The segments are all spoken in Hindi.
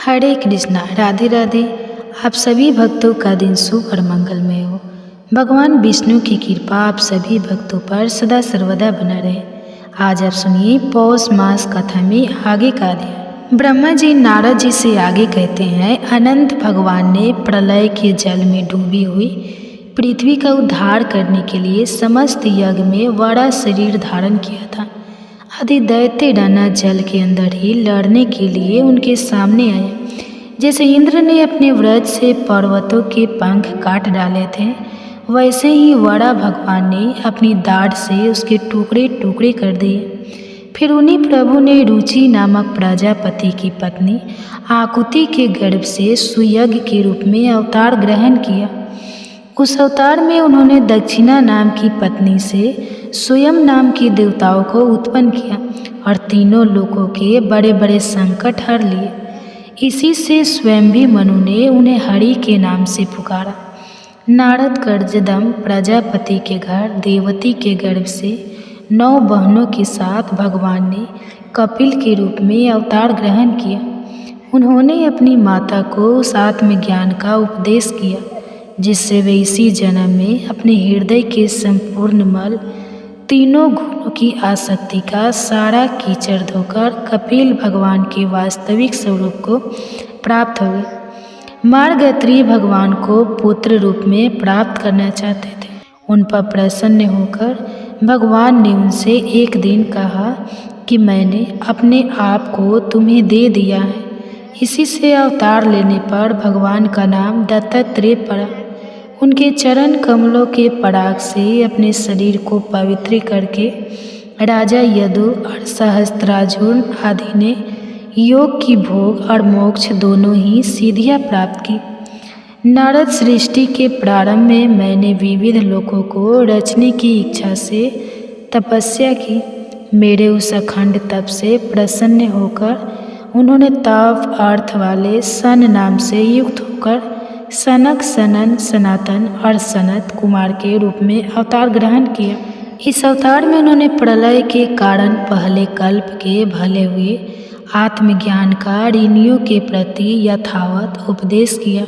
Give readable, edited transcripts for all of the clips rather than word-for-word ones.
हरे कृष्णा, राधे राधे। आप सभी भक्तों का दिन शुभ और मंगलमय हो। भगवान विष्णु की कृपा आप सभी भक्तों पर सदा सर्वदा बना रहे। आज आप सुनिए पौष मास कथा में आगे का अध्याय। ब्रह्मा जी नारद जी से आगे कहते हैं, अनंत भगवान ने प्रलय के जल में डूबी हुई पृथ्वी का उद्धार करने के लिए समस्त यज्ञ में बड़ा शरीर धारण किया था। आदि दैत्य डाना जल के अंदर ही लड़ने के लिए उनके सामने आए। जैसे इंद्र ने अपने वज्र से पर्वतों के पंख काट डाले थे, वैसे ही वड़ा भगवान ने अपनी दाढ़ से उसके टुकड़े टुकड़े कर दिए। फिर उन्हीं प्रभु ने रुचि नामक प्रजापति की पत्नी आकुति के गर्भ से सुयज्ञ के रूप में अवतार ग्रहण किया। उस अवतार में उन्होंने दक्षिणा नाम की पत्नी से स्वयं नाम के देवताओं को उत्पन्न किया और तीनों लोकों के बड़े बड़े संकट हर लिए। इसी से स्वयं भी मनु ने उन्हें हरि के नाम से पुकारा। नारद कर्जदम प्रजापति के घर देवती के गर्भ से 9 बहनों के साथ भगवान ने कपिल के रूप में अवतार ग्रहण किया। उन्होंने अपनी माता को उस आत्मज्ञान का उपदेश किया जिससे वे इसी जन्म में अपने हृदय के संपूर्ण मल तीनों गुणों की आसक्ति का सारा कीचड़ धोकर कपिल भगवान के वास्तविक स्वरूप को प्राप्त हो गए। मार्गत्री भगवान को पुत्र रूप में प्राप्त करना चाहते थे। उन पर प्रसन्न होकर भगवान ने उनसे एक दिन कहा कि मैंने अपने आप को तुम्हें दे दिया है। इसी से अवतार लेने पर भगवान का नाम दत्तात्रेय पड़ा। उनके चरण कमलों के पराग से अपने शरीर को पवित्र करके राजा यदु और सहस्त्रार्जुन आदि ने योग की भोग और मोक्ष दोनों ही सिद्धियां प्राप्त की। नारद सृष्टि के प्रारंभ में मैंने विविध लोकों को रचने की इच्छा से तपस्या की। मेरे उस अखंड तप से प्रसन्न होकर उन्होंने तप अर्थ वाले सन नाम से युक्त होकर सनक, सनन, सनातन और सनत कुमार के रूप में अवतार ग्रहण किया। इस अवतार में उन्होंने प्रलय के कारण पहले कल्प के भले हुए आत्मज्ञान का ऋषियों के प्रति यथावत उपदेश किया,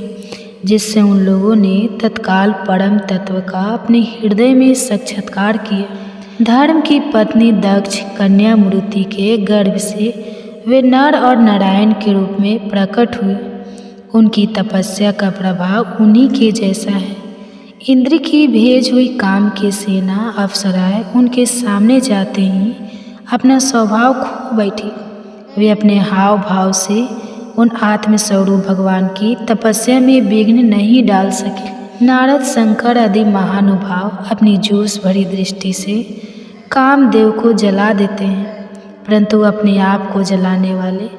जिससे उन लोगों ने तत्काल परम तत्व का अपने हृदय में साक्षात्कार किया। धर्म की पत्नी दक्ष कन्या मूर्ति के गर्भ से वे नर और नारायण के रूप में प्रकट हुए। उनकी तपस्या का प्रभाव उन्हीं के जैसा है। इंद्र की भेज हुई काम की सेना अप्सराएं उनके सामने जाते ही अपना स्वभाव खो बैठी। वे अपने हाव भाव से उन आत्मस्वरूप भगवान की तपस्या में विघ्न नहीं डाल सके। नारद, शंकर आदि महानुभाव अपनी जोश भरी दृष्टि से कामदेव को जला देते हैं, परंतु अपने आप को जलाने वाले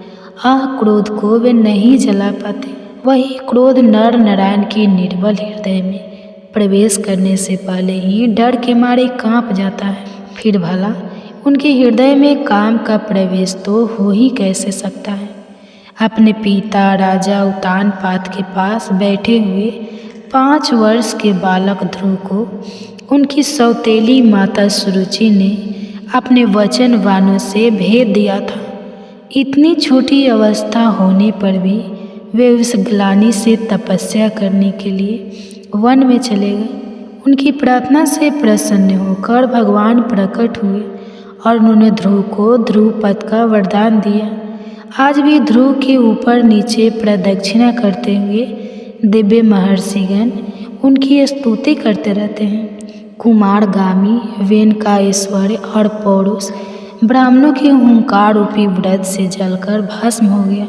क्रोध को वे नहीं जला पाते। वही क्रोध नर नारायण के निर्बल हृदय में प्रवेश करने से पहले ही डर के मारे कांप जाता है। फिर भला उनके हृदय में काम का प्रवेश तो हो ही कैसे सकता है। अपने पिता राजा उत्तानपाद के पास बैठे हुए 5 वर्ष के बालक ध्रुव को उनकी सौतेली माता सुरुचि ने अपने वचन वाणों से भेद दिया था। इतनी छोटी अवस्था होने पर भी वे उस ग्लानि से तपस्या करने के लिए वन में चले गए। उनकी प्रार्थना से प्रसन्न होकर भगवान प्रकट हुए और उन्होंने ध्रुव को ध्रुव पद का वरदान दिया। आज भी ध्रुव के ऊपर नीचे प्रदक्षिणा करते हुए दिव्य महर्षिगण उनकी स्तुति करते रहते हैं। कुमारगामी, वेन का ऐश्वर्य और पौरुष ब्राह्मणों के हुंकार रूपी व्रत से जलकर भस्म हो गया।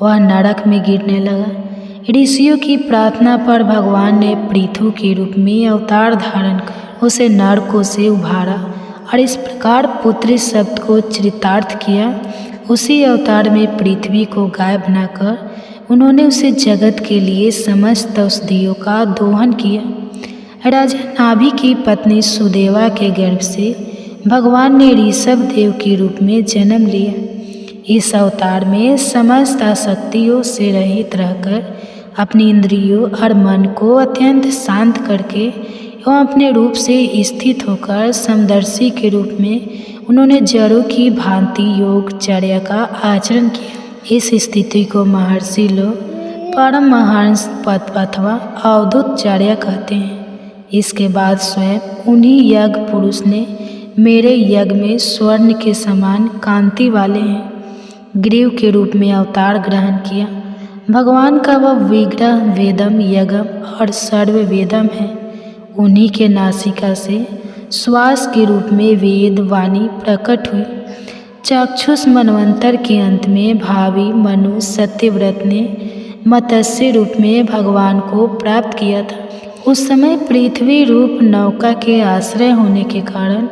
वह नरक में गिरने लगा। ऋषियों की प्रार्थना पर भगवान ने पृथु के रूप में अवतार धारण कर उसे नरकों से उभारा और इस प्रकार पुत्री शब्द को चरितार्थ किया। उसी अवतार में पृथ्वी को गाय बनाकर उन्होंने उसे जगत के लिए समस्त औषधियों का दोहन किया। राजा नाभि की पत्नी सुदेवा के गर्भ से भगवान ने ऋषभ देव के रूप में जन्म लिया। इस अवतार में समस्त आसक्तियों से रहित रहकर अपनी इंद्रियों और मन को अत्यंत शांत करके एवं अपने रूप से स्थित होकर समदर्शी के रूप में उन्होंने जड़ों की भांति योगचर्या का आचरण किया। इस स्थिति को महर्षि लोग परमहंस अथवा अवधूतचार्य कहते हैं। इसके बाद स्वयं उन्हीं यज्ञ पुरुष ने मेरे यज्ञ में स्वर्ण के समान कांति वाले हैं ग्रीव के रूप में अवतार ग्रहण किया। भगवान का वह विग्रह वेदम यज्ञम और सर्व वेदम है। उन्हीं के नासिका से श्वास के रूप में वेद वाणी प्रकट हुई। चाक्षुष मनवंतर के अंत में भावी मनु सत्यव्रत ने मत्स्य रूप में भगवान को प्राप्त किया था। उस समय पृथ्वी रूप नौका के आश्रय होने के कारण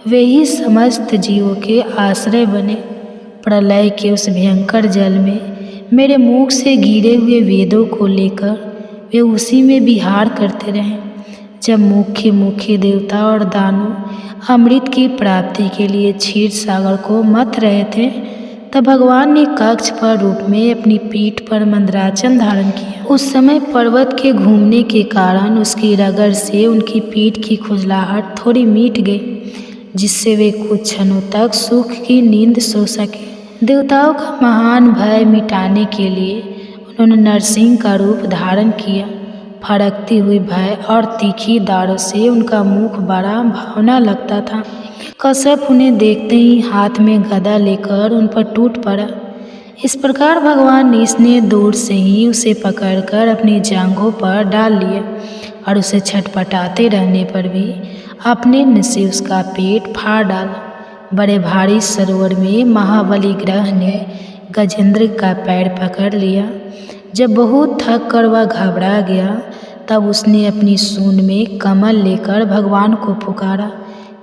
वे ही समस्त जीवों के आश्रय बने। प्रलय के उस भयंकर जल में मेरे मुख से गिरे हुए वेदों को लेकर वे उसी में विहार करते रहे। जब मुख्य मुख्य देवता और दानव अमृत की प्राप्ति के लिए क्षीर सागर को मथ रहे थे, तब भगवान ने कक्ष पर रूप में अपनी पीठ पर मंदराचल धारण किया। उस समय पर्वत के घूमने के कारण उसकी रगड़ से उनकी पीठ की खुजलाहट थोड़ी मिट गई, जिससे वे कुछ क्षणों तक सुख की नींद सो सके। देवताओं का महान भय मिटाने के लिए उन्होंने नरसिंह का रूप धारण किया। फड़कती हुई भय और तीखी दाढ़ों से उनका मुख बड़ा भावना लगता था। कश्यप उन्हें देखते ही हाथ में गदा लेकर उन पर टूट पड़ा। इस प्रकार भगवान ने दूर से ही उसे पकड़कर अपनी जांघों पर डाल लिया और उसे छटपटाते रहने पर भी अपने से उसका पेट फाड़ डाला। बड़े भारी सरोवर में महाबली ग्रह ने गजेंद्र का पैर पकड़ लिया। जब बहुत थक कर वह घबरा गया, तब उसने अपनी सूंड में कमल लेकर भगवान को पुकारा,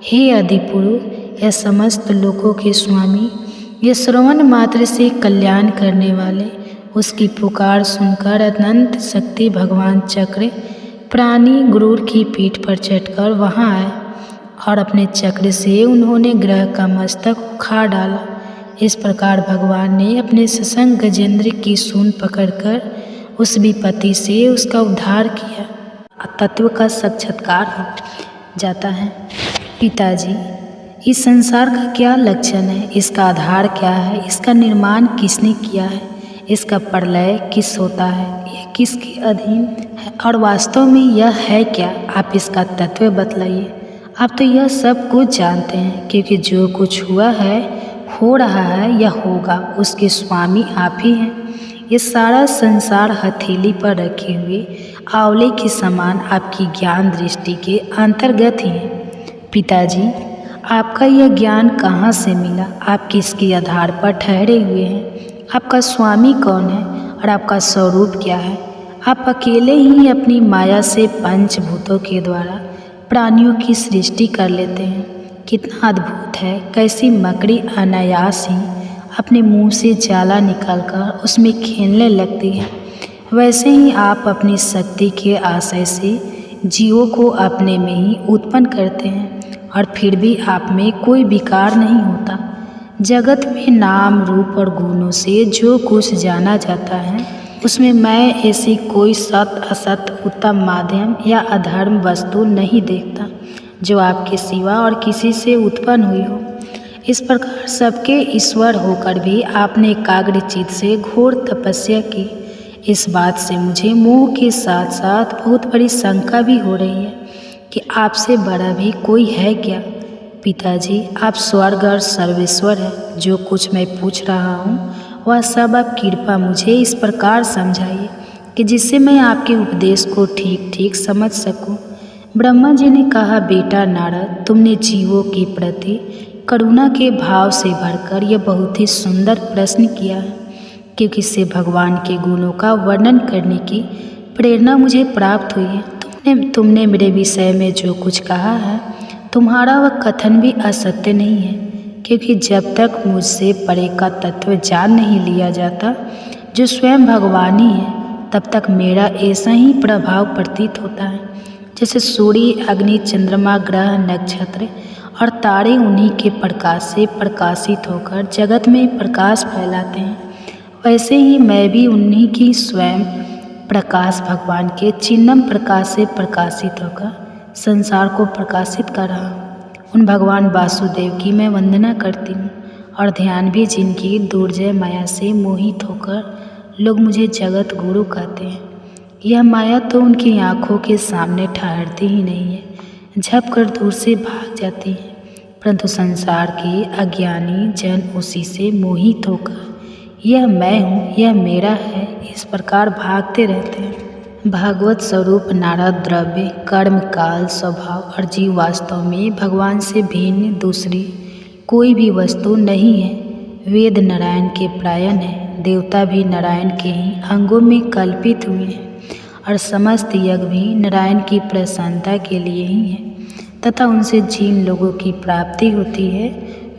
हे आदिपुरुष, यह समस्त लोकों के स्वामी, ये श्रवण मात्र से कल्याण करने वाले। उसकी पुकार सुनकर अनंत शक्ति भगवान चक्र प्राणी गुरूर की पीठ पर चढ़कर वहाँ आए और अपने चक्र से उन्होंने ग्रह का मस्तक उखाड़ डाला। इस प्रकार भगवान ने अपने सशंग गजेंद्र की सूंड पकड़कर उस विपत्ति से उसका उद्धार किया। तत्व का साक्षात्कार हो जाता है। पिताजी, इस संसार का क्या लक्षण है? इसका आधार क्या है? इसका निर्माण किसने किया है? इसका प्रलय किस होता है? यह किसके अधीन है और वास्तव में यह है क्या? आप इसका तत्व बतलाइए। आप तो यह सब कुछ जानते हैं, क्योंकि जो कुछ हुआ है, हो रहा है या होगा, उसके स्वामी आप ही हैं। ये सारा संसार हथेली पर रखे हुए आंवले के समान आपकी ज्ञान दृष्टि के अंतर्गत ही है। पिताजी, आपका यह ज्ञान कहाँ से मिला? आप किसके आधार पर ठहरे हुए हैं? आपका स्वामी कौन है और आपका स्वरूप क्या है? आप अकेले ही अपनी माया से पंचभूतों के द्वारा प्राणियों की सृष्टि कर लेते हैं। कितना अद्भुत है! कैसी मकड़ी अनायास ही अपने मुंह से जाला निकालकर उसमें खेलने लगती है, वैसे ही आप अपनी शक्ति के आशय से जीवों को अपने में ही उत्पन्न करते हैं और फिर भी आप में कोई विकार नहीं होता। जगत में नाम रूप और गुणों से जो कुछ जाना जाता है, उसमें मैं ऐसी कोई सत असत उत्तम माध्यम या अधर्म वस्तु नहीं देखता जो आपके सिवा और किसी से उत्पन्न हुई हो। इस प्रकार सबके ईश्वर होकर भी आपने एकाग्रचित्त से घोर तपस्या की। इस बात से मुझे मोह के साथ साथ बहुत बड़ी शंका भी हो रही है कि आपसे बड़ा भी कोई है क्या? पिताजी, आप स्वर्ग और सर्वेश्वर है। जो कुछ मैं पूछ रहा हूँ वह सब आप कृपा मुझे इस प्रकार समझाइए कि जिससे मैं आपके उपदेश को ठीक ठीक समझ सकूं। ब्रह्मा जी ने कहा, बेटा नारद, तुमने जीवों के प्रति करुणा के भाव से भरकर यह बहुत ही सुंदर प्रश्न किया है, क्योंकि इससे भगवान के गुणों का वर्णन करने की प्रेरणा मुझे प्राप्त हुई है। तुमने मेरे विषय में जो कुछ कहा है, तुम्हारा वह कथन भी असत्य नहीं है, क्योंकि जब तक मुझसे परे का तत्व जान नहीं लिया जाता, जो स्वयं भगवान ही है, तब तक मेरा ऐसा ही प्रभाव प्रतीत होता है जैसे सूर्य, अग्नि, चंद्रमा, ग्रह, नक्षत्र और तारे उन्हीं के प्रकाश से प्रकाशित होकर जगत में प्रकाश फैलाते हैं, वैसे ही मैं भी उन्हीं की स्वयं प्रकाश भगवान के चिन्नम प्रकाश से प्रकाशित होकर संसार को प्रकाशित कर रहा हूँ। उन भगवान वासुदेव की मैं वंदना करती हूँ और ध्यान भी जिनकी दुर्जय माया से मोहित होकर लोग मुझे जगत गुरु कहते हैं। यह माया तो उनकी आँखों के सामने ठहरती ही नहीं है, झप कर दूर से भाग जाती है, परंतु संसार के अज्ञानी जन उसी से मोहित होकर यह मैं हूँ, यह मेरा है, इस प्रकार भागते रहते हैं। भागवत स्वरूप नारद द्रव्य कर्म काल स्वभाव और जीव वास्तव में भगवान से भिन्न दूसरी कोई भी वस्तु नहीं है। वेद नारायण के प्रायण है, देवता भी नारायण के ही अंगों में कल्पित हुए हैं और समस्त यज्ञ भी नारायण की प्रसन्नता के लिए ही है, तथा उनसे जिन लोगों की प्राप्ति होती है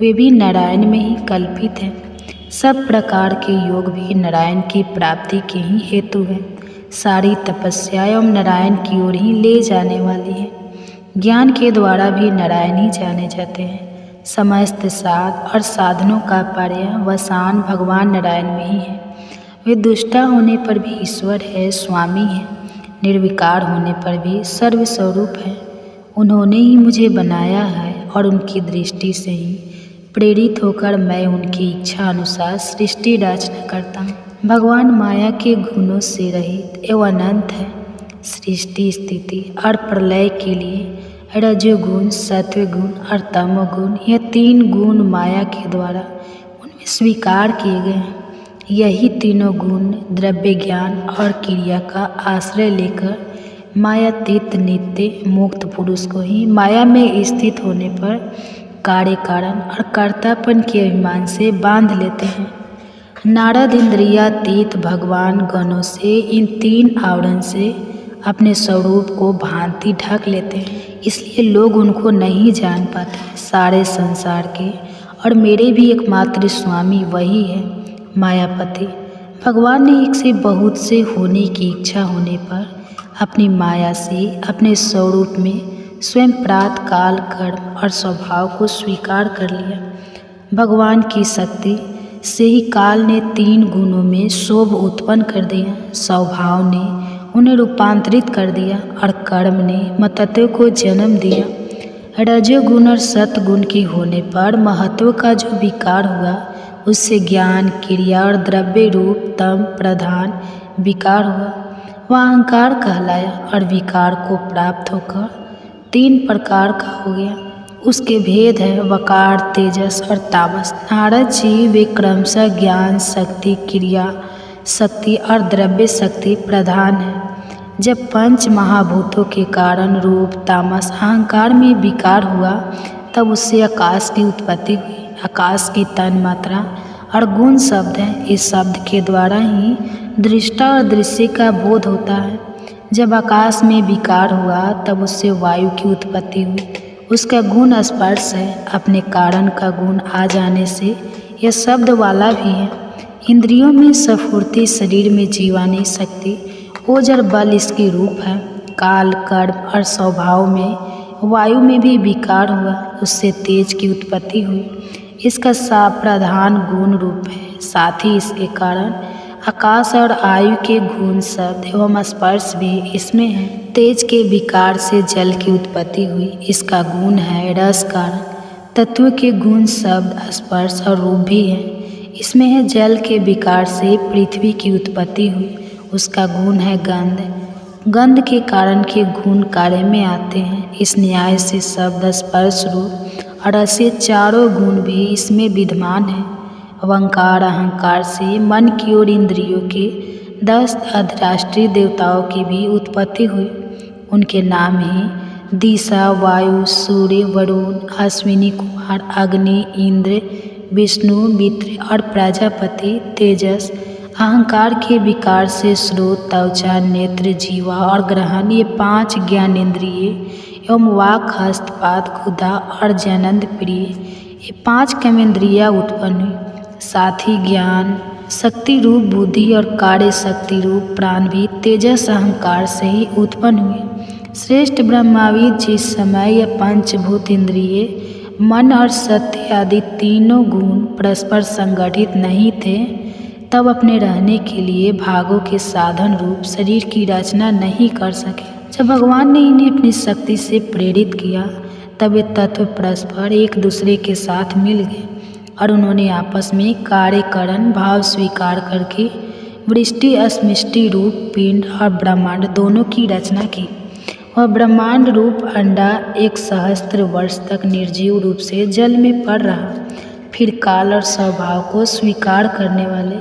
वे भी नारायण में ही कल्पित हैं। सब प्रकार के योग भी नारायण की प्राप्ति के ही हेतु है। सारी तपस्या एवं नारायण की ओर ही ले जाने वाली है। ज्ञान के द्वारा भी नारायण ही जाने जाते हैं। समस्त साध और साधनों का पर्यवसान भगवान नारायण में ही है। वे दुष्टा होने पर भी ईश्वर है, स्वामी है, निर्विकार होने पर भी सर्वस्वरूप है। उन्होंने ही मुझे बनाया है और उनकी दृष्टि से ही प्रेरित होकर मैं उनकी इच्छा अनुसार सृष्टि रचना करता हूँ। भगवान माया के गुणों से रहित एवं अनंत है। सृष्टि स्थिति और प्रलय के लिए रजोगुण, सत्वगुण और तमोगुण, यह तीन गुण माया के द्वारा उनमें स्वीकार किए गए हैं। यही तीनों गुण द्रव्य ज्ञान और क्रिया का आश्रय लेकर मायातीत नित्य मुक्त पुरुष को ही माया में स्थित होने पर कार्य कारण और कर्तापन के अभिमान से बांध लेते हैं। नारद इंद्रियातीत भगवान गणों से इन तीन आवरण से अपने स्वरूप को भांति ढक लेते हैं, इसलिए लोग उनको नहीं जान पाते। सारे संसार के और मेरे भी एकमात्र स्वामी वही है, मायापति। भगवान ने एक से बहुत से होने की इच्छा होने पर अपनी माया से अपने स्वरूप में स्वयं प्रात काल कर्म और स्वभाव को स्वीकार कर लिया। भगवान की शक्ति से ही काल ने तीन गुणों में शोभ उत्पन्न कर दिया, स्वभाव ने उन्हें रूपांतरित कर दिया और कर्म ने महत्व को जन्म दिया। रजोगुण और सत्गुण की होने पर महत्व का जो विकार हुआ उससे ज्ञान क्रिया और द्रव्य रूप तम प्रधान विकार हुआ, वह अहंकार कहलाया और विकार को प्राप्त होकर तीन प्रकार का हो गया। उसके भेद है वकार, तेजस और तामस। नारद जी वे क्रमशः ज्ञान शक्ति, क्रिया शक्ति और द्रव्य शक्ति प्रधान है। जब पंच महाभूतों के कारण रूप तामस अहंकार में विकार हुआ तब उससे आकाश की उत्पत्ति हुई। आकाश की तन मात्रा और गुण शब्द है। इस शब्द के द्वारा ही दृष्टा और दृश्य का बोध होता है। जब आकाश में विकार हुआ तब उससे वायु की उत्पत्ति हुई। उसका गुण स्पर्श है, अपने कारण का गुण आ जाने से यह शब्द वाला भी है। इंद्रियों में स्फूर्ति, शरीर में जीवानी शक्ति, ओज और बल इसके रूप है। काल कर्म और स्वभाव में वायु में भी विकार हुआ, उससे तेज की उत्पत्ति हुई। इसका प्रधान गुण रूप है। साथ ही इसके कारण आकाश और आयु के गुण शब्द एवं स्पर्श भी इसमें है। तेज के विकार से जल की उत्पत्ति हुई, इसका गुण है रस कारण। तत्व के गुण शब्द स्पर्श और रूप भी है, इसमें है जल के विकार से पृथ्वी की उत्पत्ति हुई, उसका गुण है गंध। गंध के कारण के गुण कार्य में आते हैं। इस न्याय से शब्द स्पर्श रूप और ऐसे चारों गुण भी इसमें विद्यमान है। अहंकार अहंकार से मन की ओर इंद्रियों के 10 अधिराष्ट्रीय देवताओं की भी उत्पत्ति हुई। उनके नाम ही दिशा, वायु, सूर्य, वरुण, अश्विनी कुमार, अग्नि, इंद्र, विष्णु, मित्र और प्रजापति। तेजस अहंकार के विकार से स्रोत, त्वचा, नेत्र, जीवा और ग्रहण, ये 5 ज्ञानेंद्रिय एवं वाक, हस्तपाद, गुदा और जनंद प्रिय, ये 5 कर्मेंद्रियाँ उत्पन्न हुई। साथ ही ज्ञान शक्ति रूप बुद्धि और कार्य शक्ति रूप प्राण भी तेजस अहंकार से ही उत्पन्न हुए। श्रेष्ठ ब्रह्माविद जिस समय यह पंचभूत इंद्रिय मन और सत्य आदि तीनों गुण परस्पर संगठित नहीं थे तब अपने रहने के लिए भागों के साधन रूप शरीर की रचना नहीं कर सके। जब भगवान ने इन्हें अपनी शक्ति से प्रेरित किया तब ये तत्व परस्पर एक दूसरे के साथ मिल गए और उन्होंने आपस में कार्यकरण भाव स्वीकार करके वृष्टि अस्मिष्टि रूप पिंड और ब्रह्मांड दोनों की रचना की। वह ब्रह्मांड रूप अंडा 1 सहस्त्र वर्ष तक निर्जीव रूप से जल में पड़ रहा। फिर काल और स्वभाव को स्वीकार करने वाले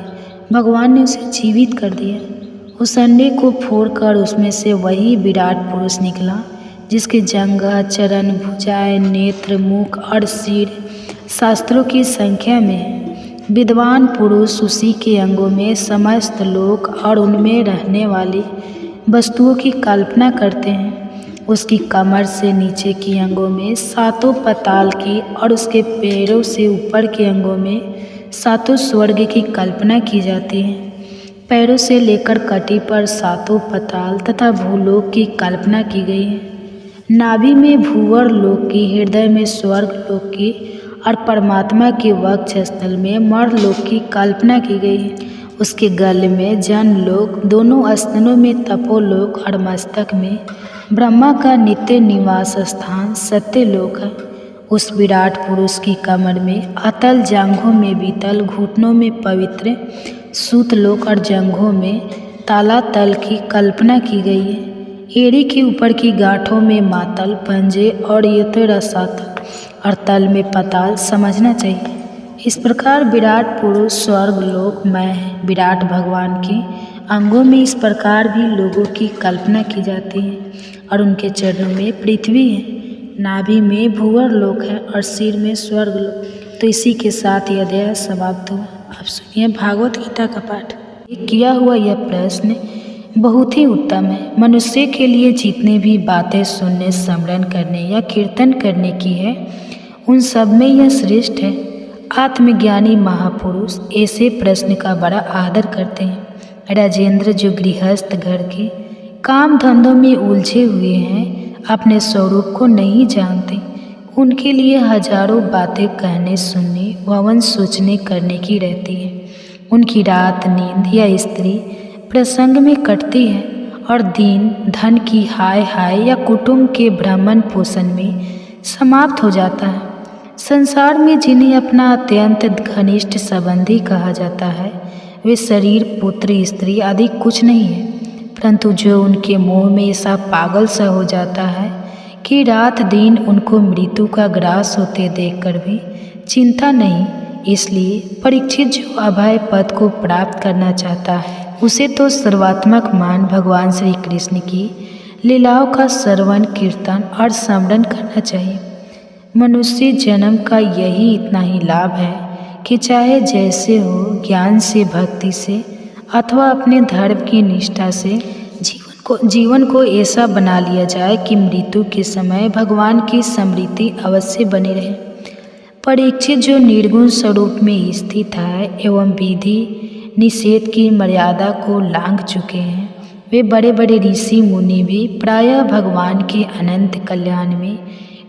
भगवान ने उसे जीवित कर दिया। उस अंडे को फोड़कर उसमें से वही विराट पुरुष निकला, जिसके जंघा, चरण, भुजाएं, नेत्र, मुख और सिर शास्त्रों की संख्या में है। विद्वान पुरुष उसी के अंगों में समस्त लोक और उनमें रहने वाली वस्तुओं की कल्पना करते हैं। उसकी कमर से नीचे के अंगों में 7 पाताल की और उसके पैरों से ऊपर के अंगों में 7 स्वर्ग की कल्पना की जाती है। पैरों से लेकर कटी पर 7 पाताल तथा भूलोक की कल्पना की गई है। नाभि में भूवर लोक की, हृदय में स्वर्ग लोक की और परमात्मा के वक्ष स्थल में मर्लोक की कल्पना की गई है। उसके गले में जनलोक, दोनों स्तनों में तपोलोक और मस्तक में ब्रह्मा का नित्य निवास स्थान सत्यलोक है। उस विराट पुरुष की कमर में अतल, जांघों में बीतल, घुटनों में पवित्र सूतलोक और जंघों में तालातल की कल्पना की गई है। एड़ी के ऊपर की गांठों में मातल, पंजे और यत्र रसातल और तल में पताल समझना चाहिए। इस प्रकार विराट पुरुष स्वर्ग लोक मय है। विराट भगवान के अंगों में इस प्रकार भी लोगों की कल्पना की जाती है और उनके चरणों में पृथ्वी है, नाभि में भूवर लोक है और सिर में स्वर्ग लोक। तो इसी के साथ यह अध्याय समाप्त हुआ। अब सुनिए भागवत गीता का पाठ। किया हुआ यह प्रश्न बहुत ही उत्तम है। मनुष्य के लिए जितने भी बातें सुनने, स्मरण करने या कीर्तन करने की है, उन सब में यह श्रेष्ठ है। आत्मज्ञानी महापुरुष ऐसे प्रश्न का बड़ा आदर करते हैं। राजेंद्र जो गृहस्थ घर के काम धंधों में उलझे हुए हैं, अपने स्वरूप को नहीं जानते, उनके लिए हजारों बातें कहने, सुनने, भवन सोचने करने की रहती है। उनकी रात नींद या स्त्री प्रसंग में कटती है और दिन धन की हाय हाय या कुटुंब के भ्रमण पोषण में समाप्त हो जाता है। संसार में जिन्हें अपना अत्यंत घनिष्ठ संबंधी कहा जाता है, वे शरीर, पुत्र, स्त्री आदि कुछ नहीं है, परंतु जो उनके मोह में ऐसा पागल सा हो जाता है कि रात दिन उनको मृत्यु का ग्रास होते देखकर भी चिंता नहीं। इसलिए परीक्षित जो अभय पद को प्राप्त करना चाहता है, उसे तो सर्वात्मक मान भगवान श्री कृष्ण की लीलाओं का श्रवण, कीर्तन और स्मरण करना चाहिए। मनुष्य जन्म का यही इतना ही लाभ है कि चाहे जैसे हो, ज्ञान से, भक्ति से अथवा अपने धर्म की निष्ठा से जीवन को ऐसा बना लिया जाए कि मृत्यु के समय भगवान की स्मृति अवश्य बनी रहे। परीक्षित जो निर्गुण स्वरूप में स्थित है एवं विधि निषेध की मर्यादा को लांघ चुके हैं, वे बड़े बड़े ऋषि मुनि भी प्रायः भगवान के अनंत कल्याण में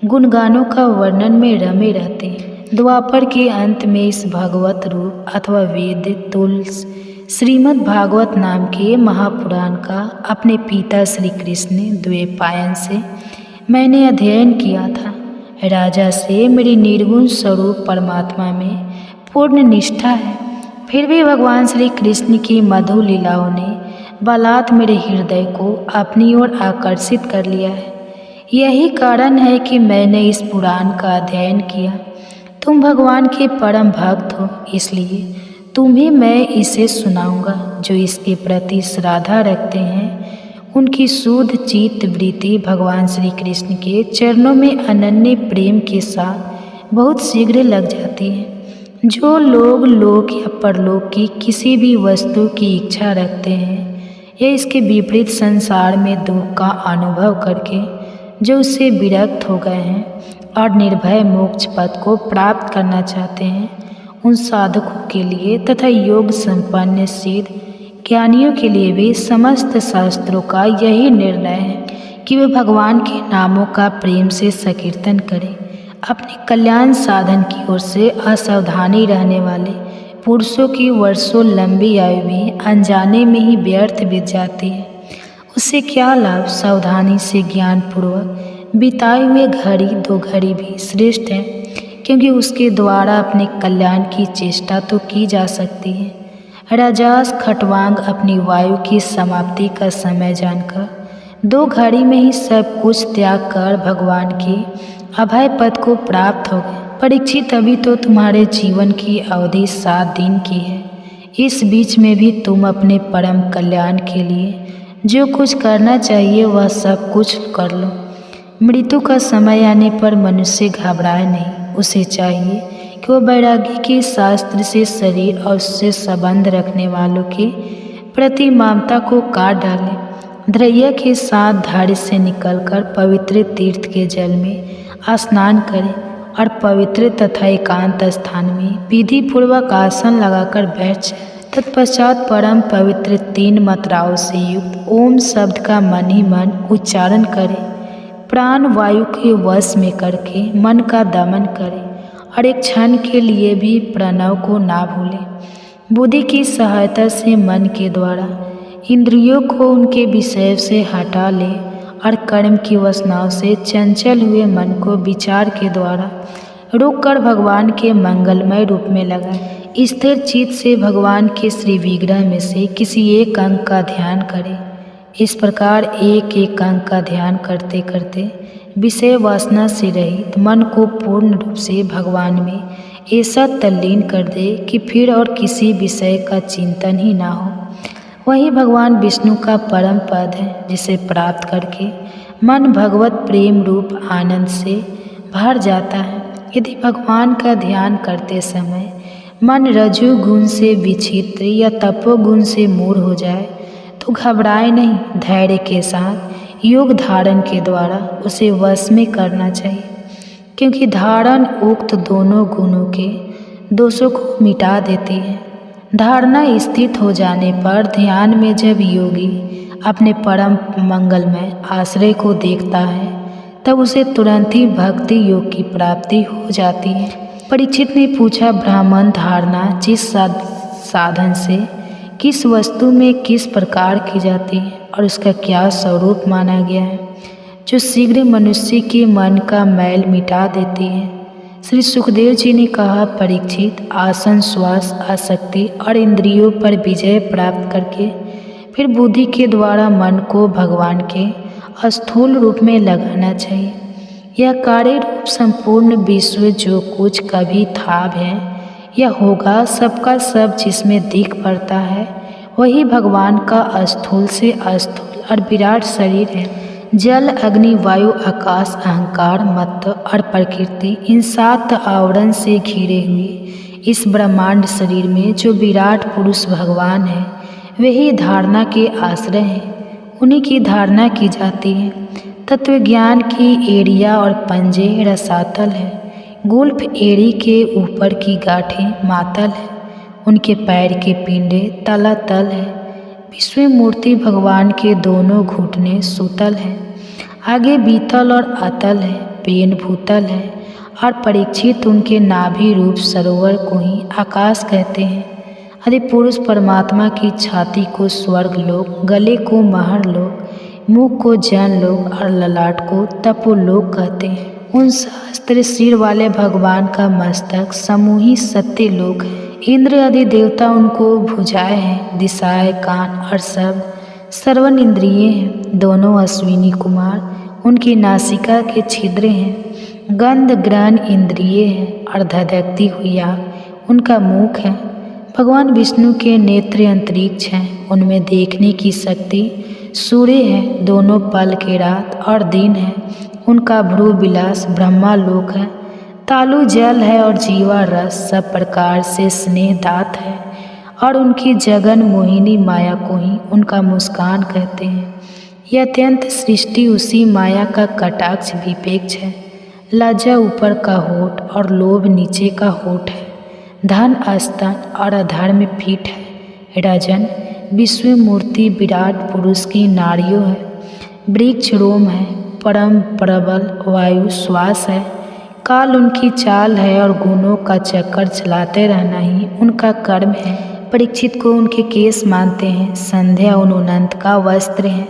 गुणगानों का वर्णन में रमे रहते हैं। द्वापर के अंत में इस भगवत रूप अथवा वेद तुल्स श्रीमद् भागवत नाम के महापुराण का अपने पिता श्री कृष्ण द्वैपायन से मैंने अध्ययन किया था। राजा से मेरी निर्गुण स्वरूप परमात्मा में पूर्ण निष्ठा है, फिर भी भगवान श्री कृष्ण की मधु लीलाओं ने बलात् मेरे हृदय को अपनी ओर आकर्षित कर लिया है। यही कारण है कि मैंने इस पुराण का अध्ययन किया। तुम भगवान के परम भक्त हो, इसलिए तुम्हें मैं इसे सुनाऊंगा। जो इसके प्रति श्रद्धा रखते हैं, उनकी शुद्ध चित्त वृत्ति भगवान श्री कृष्ण के चरणों में अनन्य प्रेम के साथ बहुत शीघ्र लग जाती है। जो लोग लोक या परलोक की किसी भी वस्तु की इच्छा रखते हैं या इसके विपरीत संसार में दुख का अनुभव करके जो उससे विरक्त हो गए हैं और निर्भय मोक्ष पद को प्राप्त करना चाहते हैं, उन साधकों के लिए तथा योग संपन्न सिद्ध ज्ञानियों के लिए भी समस्त शास्त्रों का यही निर्णय है कि वे भगवान के नामों का प्रेम से संकीर्तन करें। अपने कल्याण साधन की ओर से असावधानी रहने वाले पुरुषों की वर्षों लंबी आयु भी अनजाने में ही व्यर्थ बीत जाती है। उससे क्या लाभ? सावधानी से ज्ञानपूर्वक बिताए हुए घड़ी 2 घड़ी भी श्रेष्ठ है, क्योंकि उसके द्वारा अपने कल्याण की चेष्टा तो की जा सकती है। राजास खटवांग अपनी वायु की समाप्ति का समय जानकर 2 घड़ी में ही सब कुछ त्याग कर भगवान के अभय पद को प्राप्त हो गए। परीक्षित, अभी तो तुम्हारे जीवन की अवधि 7 दिन की है। इस बीच में भी तुम अपने परम कल्याण के लिए जो कुछ करना चाहिए वह सब कुछ कर लो। मृत्यु का समय आने पर मनुष्य घबराए नहीं। उसे चाहिए कि वह वैराग्य के शास्त्र से शरीर और उससे संबंध रखने वालों के प्रति ममता को काट डाले। धैर्य के साथ धाड़ि से निकलकर पवित्र तीर्थ के जल में स्नान करें और पवित्र तथा एकांत स्थान में विधि पूर्वक आसन लगाकर बैठ जाए। तत्पश्चात परम पवित्र 3 मात्राओं से युक्त ओम शब्द का मन ही मन उच्चारण करें। प्राण वायु के वश में करके मन का दमन करें और एक क्षण के लिए भी प्रणव को ना भूलें। बुद्धि की सहायता से मन के द्वारा इंद्रियों को उनके विषय से हटा लें और कर्म की वासनाओं से चंचल हुए मन को विचार के द्वारा रोककर भगवान के मंगलमय रूप में लगाएं। स्थिर चित्त से भगवान के श्री विग्रह में से किसी एक अंग का ध्यान करें। इस प्रकार एक एक अंग का ध्यान करते करते विषय वासना से रहित मन को पूर्ण रूप से भगवान में ऐसा तल्लीन कर दे कि फिर और किसी विषय का चिंतन ही ना हो। वही भगवान विष्णु का परम पद है, जिसे प्राप्त करके मन भगवत प्रेम रूप आनंद से भर जाता है। यदि भगवान का ध्यान करते समय मन रजो गुण से विचित्र या तपोगुण से मूढ़ हो जाए तो घबराए नहीं। धैर्य के साथ योग धारण के द्वारा उसे वश में करना चाहिए, क्योंकि धारण उक्त दोनों गुणों के दोषों को मिटा देती है। धारणा स्थित हो जाने पर ध्यान में जब योगी अपने परम मंगलमय आश्रय को देखता है तब उसे तुरंत ही भक्ति योग की प्राप्ति हो जाती है। परीक्षित ने पूछा, ब्राह्मण धारणा जिस साधन से किस वस्तु में किस प्रकार की जाती है और उसका क्या स्वरूप माना गया है, जो शीघ्र मनुष्य के मन का मैल मिटा देती है। श्री सुखदेव जी ने कहा, परीक्षित, आसन, श्वास, आसक्ति और इंद्रियों पर विजय प्राप्त करके फिर बुद्धि के द्वारा मन को भगवान के स्थूल रूप में लगाना चाहिए। यह कार्य रूप संपूर्ण विश्व जो कुछ कभी था है या होगा, सबका सब जिसमें दिख पड़ता है वही भगवान का स्थूल से अस्थूल और विराट शरीर है। जल, अग्नि, वायु, आकाश, अहंकार, मत और प्रकृति, इन 7 आवरण से घिरे हुए इस ब्रह्मांड शरीर में जो विराट पुरुष भगवान है वही धारणा के आश्रय हैं। उन्हीं की धारणा की जाती है। तत्व ज्ञान की एड़ियाँ और पंजे रसातल है। गुल्फ एड़ी के ऊपर की गांठें मातल है। उनके पैर के पिंडे तलातल है। विश्व मूर्ति भगवान के दोनों घुटने सुतल है। आगे बीतल और अतल है, पेन भूतल है और परीक्षित उनके नाभि रूप सरोवर को ही आकाश कहते हैं। आदि पुरुष परमात्मा की छाती को स्वर्ग लोक, गले को महर लोक, मुख को जन लोक और ललाट को तपोलोक कहते हैं। उन सहस्त्र सिर वाले भगवान का मस्तक समूही सत्य लोक है। इंद्र आदि देवता उनको भुजाएं हैं। दिशाएं, कान और शब्द श्रवण इंद्रिय हैं। दोनों अश्विनी कुमार उनकी नासिका के छिद्र हैं। गंध ग्रहण इंद्रिय है और धधकती हुई आग उनका मुख है। भगवान विष्णु के नेत्र अंतरिक्ष हैं। उनमें देखने की शक्ति सूर्य है। दोनों पल के रात और दिन है। उनका भ्रू विलास ब्रह्मालोक है। तालु जल है और जीवा रस सब प्रकार से स्नेह दात है और उनकी जगन मोहिनी माया को ही उनका मुस्कान कहते हैं। यह अत्यंत सृष्टि उसी माया का कटाक्ष विपेक्ष है। लज्जा ऊपर का होठ और लोभ नीचे का होठ है। धन स्तन और अधर्म पीठ है। रजन विश्व मूर्ति विराट पुरुष की नाड़ियों है। वृक्ष रोम है। परम प्रबल वायु श्वास है। काल उनकी चाल है और गुणों का चक्कर चलाते रहना ही उनका कर्म है। परीक्षित को उनके केस मानते हैं। संध्या उन अनंत का वस्त्र है।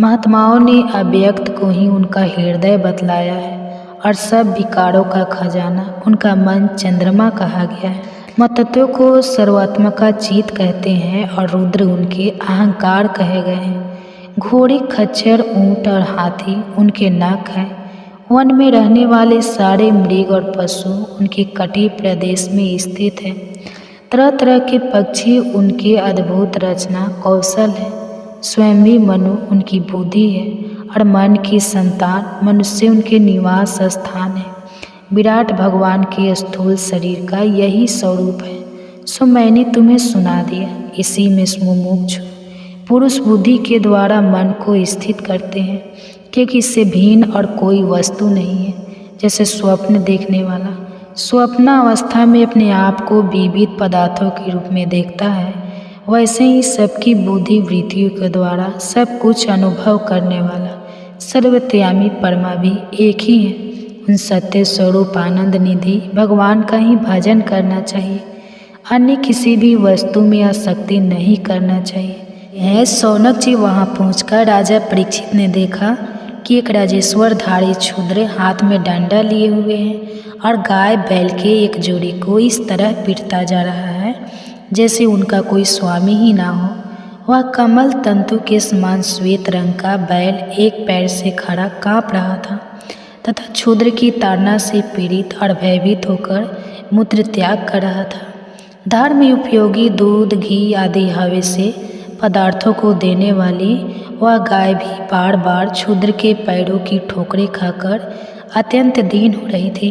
महात्माओं ने अव्यक्त को ही उनका हृदय बतलाया है और सब विकारों का खजाना। उनका मन चंद्रमा कहा गया है। महतत्व को सर्वात्मा का चित कहते हैं और रुद्र उनके अहंकार कहे गए हैं। घोड़े, खच्चर, ऊंट और हाथी उनके नख हैं। वन में रहने वाले सारे मृग और पशु उनके कटी प्रदेश में स्थित हैं। तरह तरह के पक्षी उनके अद्भुत रचना कौशल है। स्वयं भी मनु उनकी बुद्धि है और मन की संतान मनुष्य उनके निवास स्थान है। विराट भगवान के स्थूल शरीर का यही स्वरूप है। सो मैंने तुम्हें सुना दिया। इसी में मुमुक्षु पुरुष बुद्धि के द्वारा मन को स्थित करते हैं, क्योंकि इससे भिन्न और कोई वस्तु नहीं है। जैसे स्वप्न देखने वाला स्वप्नावस्था में अपने आप को विविध पदार्थों के रूप में देखता है, वैसे ही सबकी बुद्धि वृत्तियों के द्वारा सब कुछ अनुभव करने वाला सर्वत्यामी परमा भी एक ही है। उन सत्य स्वरूप आनंद निधि भगवान का ही भजन करना चाहिए। अन्य किसी भी वस्तु में आसक्ति नहीं करना चाहिए। शौनक जी वहाँ पहुंचकर राजा परीक्षित ने देखा कि एक राजेश्वरधारी क्षुद्र हाथ में डंडा लिए हुए हैं और गाय बैल के एक जोड़ी को इस तरह पीटता जा रहा है जैसे उनका कोई स्वामी ही ना हो। वह कमल तंतु के समान श्वेत रंग का बैल एक पैर से खड़ा काँप रहा था तथा क्षुद्र की ताड़ना से पीड़ित और भयभीत होकर मूत्र त्याग कर रहा था। धर्म में उपयोगी दूध, घी आदि हवे से पदार्थों को देने वाली वह गाय भी बार बार क्षुद्र के पैरों की ठोकरें खाकर अत्यंत दीन हो रही थी।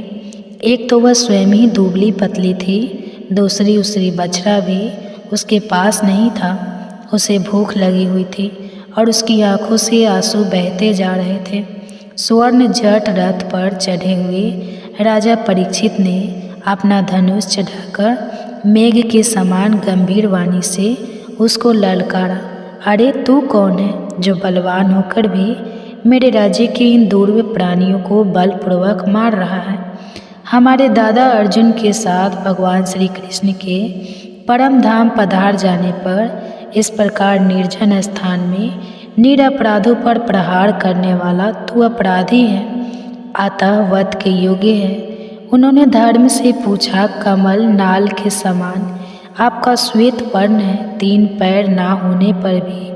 एक तो वह स्वयं ही दुबली पतली थी, दूसरी उसरी बछड़ा भी उसके पास नहीं था। उसे भूख लगी हुई थी और उसकी आंखों से आंसू बहते जा रहे थे। स्वर्ण जट रथ पर चढ़े हुए राजा परीक्षित ने अपना धनुष चढ़ाकर मेघ के समान गंभीर वाणी से उसको ललकारा, अरे तू कौन है जो बलवान होकर भी मेरे राज्य के इन दुर्बल प्राणियों को बलपूर्वक मार रहा है। हमारे दादा अर्जुन के साथ भगवान श्री कृष्ण के परम धाम पधार जाने पर इस प्रकार निर्जन स्थान में निरपराधों पर प्रहार करने वाला तू अपराधी है, अतः वध के योग्य है। उन्होंने धर्म से पूछा, कमल नाल के समान आपका श्वेत वर्ण है, 3 पैर ना होने पर भी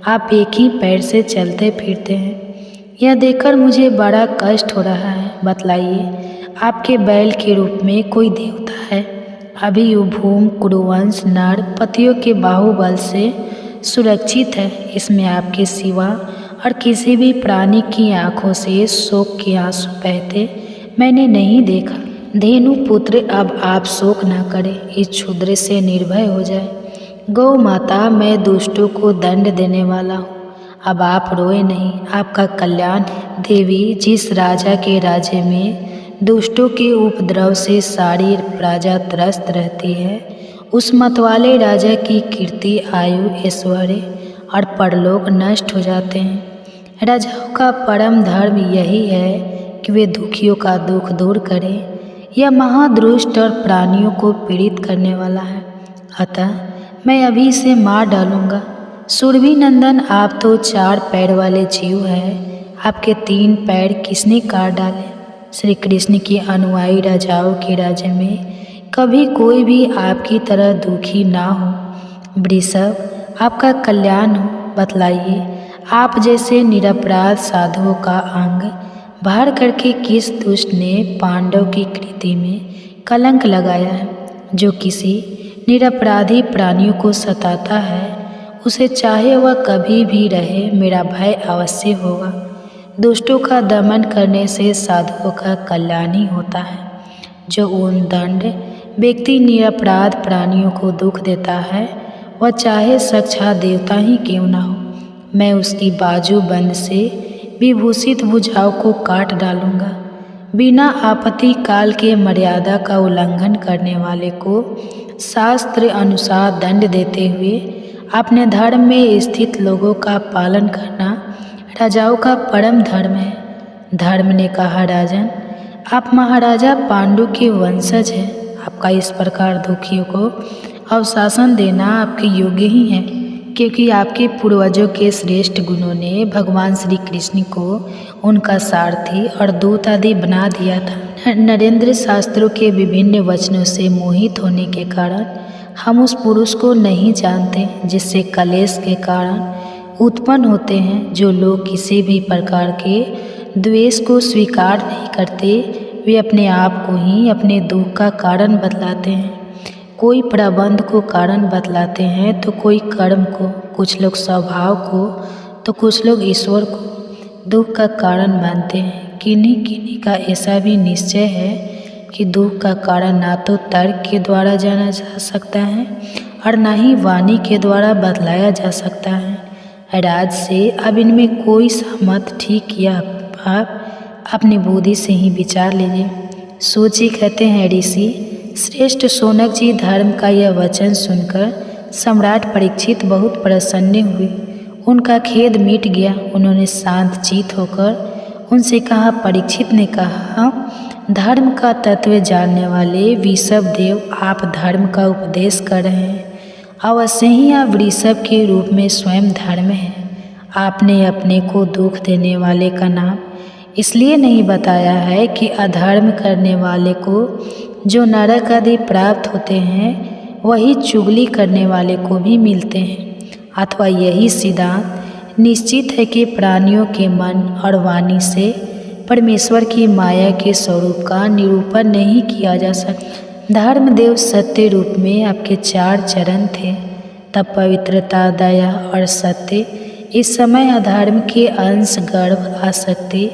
आप एक ही पैर से चलते फिरते हैं। यह देखकर मुझे बड़ा कष्ट हो रहा है। बतलाइए, आपके बैल के रूप में कोई देवता है? अभी युभूम कुरुवंश नर पतियों के बाहुबल से सुरक्षित है। इसमें आपके सिवा और किसी भी प्राणी की आंखों से शोक के आंसू बहते मैंने नहीं देखा। धेनु पुत्र, अब आप शोक न करें, इस क्षुद्र से निर्भय हो जाए। गौ माता, मैं दुष्टों को दंड देने वाला हूँ, अब आप रोए नहीं, आपका कल्याण। देवी, जिस राजा के राज्य में दुष्टों के उपद्रव से सारी प्रजा त्रस्त रहती है, उस मतवाले राजा की कीर्ति, आयु, ऐश्वर्य और परलोक नष्ट हो जाते हैं। राजाओं का परम धर्म यही है कि वे दुखियों का दुख दूर करें। यह महादुष्ट और प्राणियों को पीड़ित करने वाला है, अतः मैं अभी इसे मार डालूंगा। सुरभि नंदन, आप तो 4 पैर वाले जीव हैं, आपके 3 पैर किसने काट डाले? श्री कृष्ण के अनुयायी राजाओं के राज्य में कभी कोई भी आपकी तरह दुखी ना हो। वृषभ, आपका कल्याण हो। बतलाइए, आप जैसे निरपराध साधुओं का अंग बाहर करके किस दुष्ट ने पांडव की कृति में कलंक लगाया है? जो किसी निरपराधी प्राणियों को सताता है, उसे चाहे वह कभी भी रहे, मेरा भय अवश्य होगा। दुष्टों का दमन करने से साधुओं का कल्याण ही होता है। जो उन दंड व्यक्ति निरपराध प्राणियों को दुख देता है, वह चाहे साक्षात देवता ही क्यों ना हो, मैं उसकी बाजूबंद से विभूषित भुजाओं को काट डालूंगा। बिना आपत्ति काल के मर्यादा का उल्लंघन करने वाले को शास्त्र अनुसार दंड देते हुए अपने धर्म में स्थित लोगों का पालन करना राजाओं का परम धर्म है। धर्म ने कहा, राजन, आप महाराजा पांडु के वंशज हैं, आपका इस प्रकार दुखियों को अवशासन देना आपके योग्य ही है। क्योंकि आपके पूर्वजों के श्रेष्ठ गुणों ने भगवान श्री कृष्ण को उनका सारथी और दूत आदि बना दिया था। नरेंद्र शास्त्रों के विभिन्न वचनों से मोहित होने के कारण हम उस पुरुष को नहीं जानते जिससे कलेश के कारण उत्पन्न होते हैं। जो लोग किसी भी प्रकार के द्वेष को स्वीकार नहीं करते वे अपने आप को ही अपने दुख का कारण बतलाते हैं। कोई प्रबंध को कारण बतलाते हैं तो कोई कर्म को, कुछ लोग स्वभाव को तो कुछ लोग ईश्वर को दुख का कारण मानते हैं। किन्हीं किन्हीं का ऐसा भी निश्चय है कि दुख का कारण ना तो तर्क के द्वारा जाना जा सकता है और ना ही वाणी के द्वारा बतलाया जा सकता है। राज से अब इनमें कोई सहमत ठीक या आप अपनी बुद्धि से ही विचार लीजिए। सोची कहते हैं ऋषि श्रेष्ठ शौनक जी, धर्म का यह वचन सुनकर सम्राट परीक्षित बहुत प्रसन्न हुए। उनका खेद मिट गया। उन्होंने शांत चित होकर उनसे कहा। परीक्षित ने कहा, धर्म का तत्व जानने वाले वृषभ देव, आप धर्म का उपदेश कर रहे हैं। अवश्य ही आप वृषभ के रूप में स्वयं धर्म हैं। आपने अपने को दुख देने वाले का नाम इसलिए नहीं बताया है कि अधर्म करने वाले को जो नरक आदि प्राप्त होते हैं वही चुगली करने वाले को भी मिलते हैं, अथवा यही सिद्धांत निश्चित है कि प्राणियों के मन और वाणी से परमेश्वर की माया के स्वरूप का निरूपण नहीं किया जा सकता। धर्मदेव सत्य रूप में आपके 4 चरण थे, तब पवित्रता, दया और सत्य। इस समय अधर्म के अंश, गर्भ, आसक्ति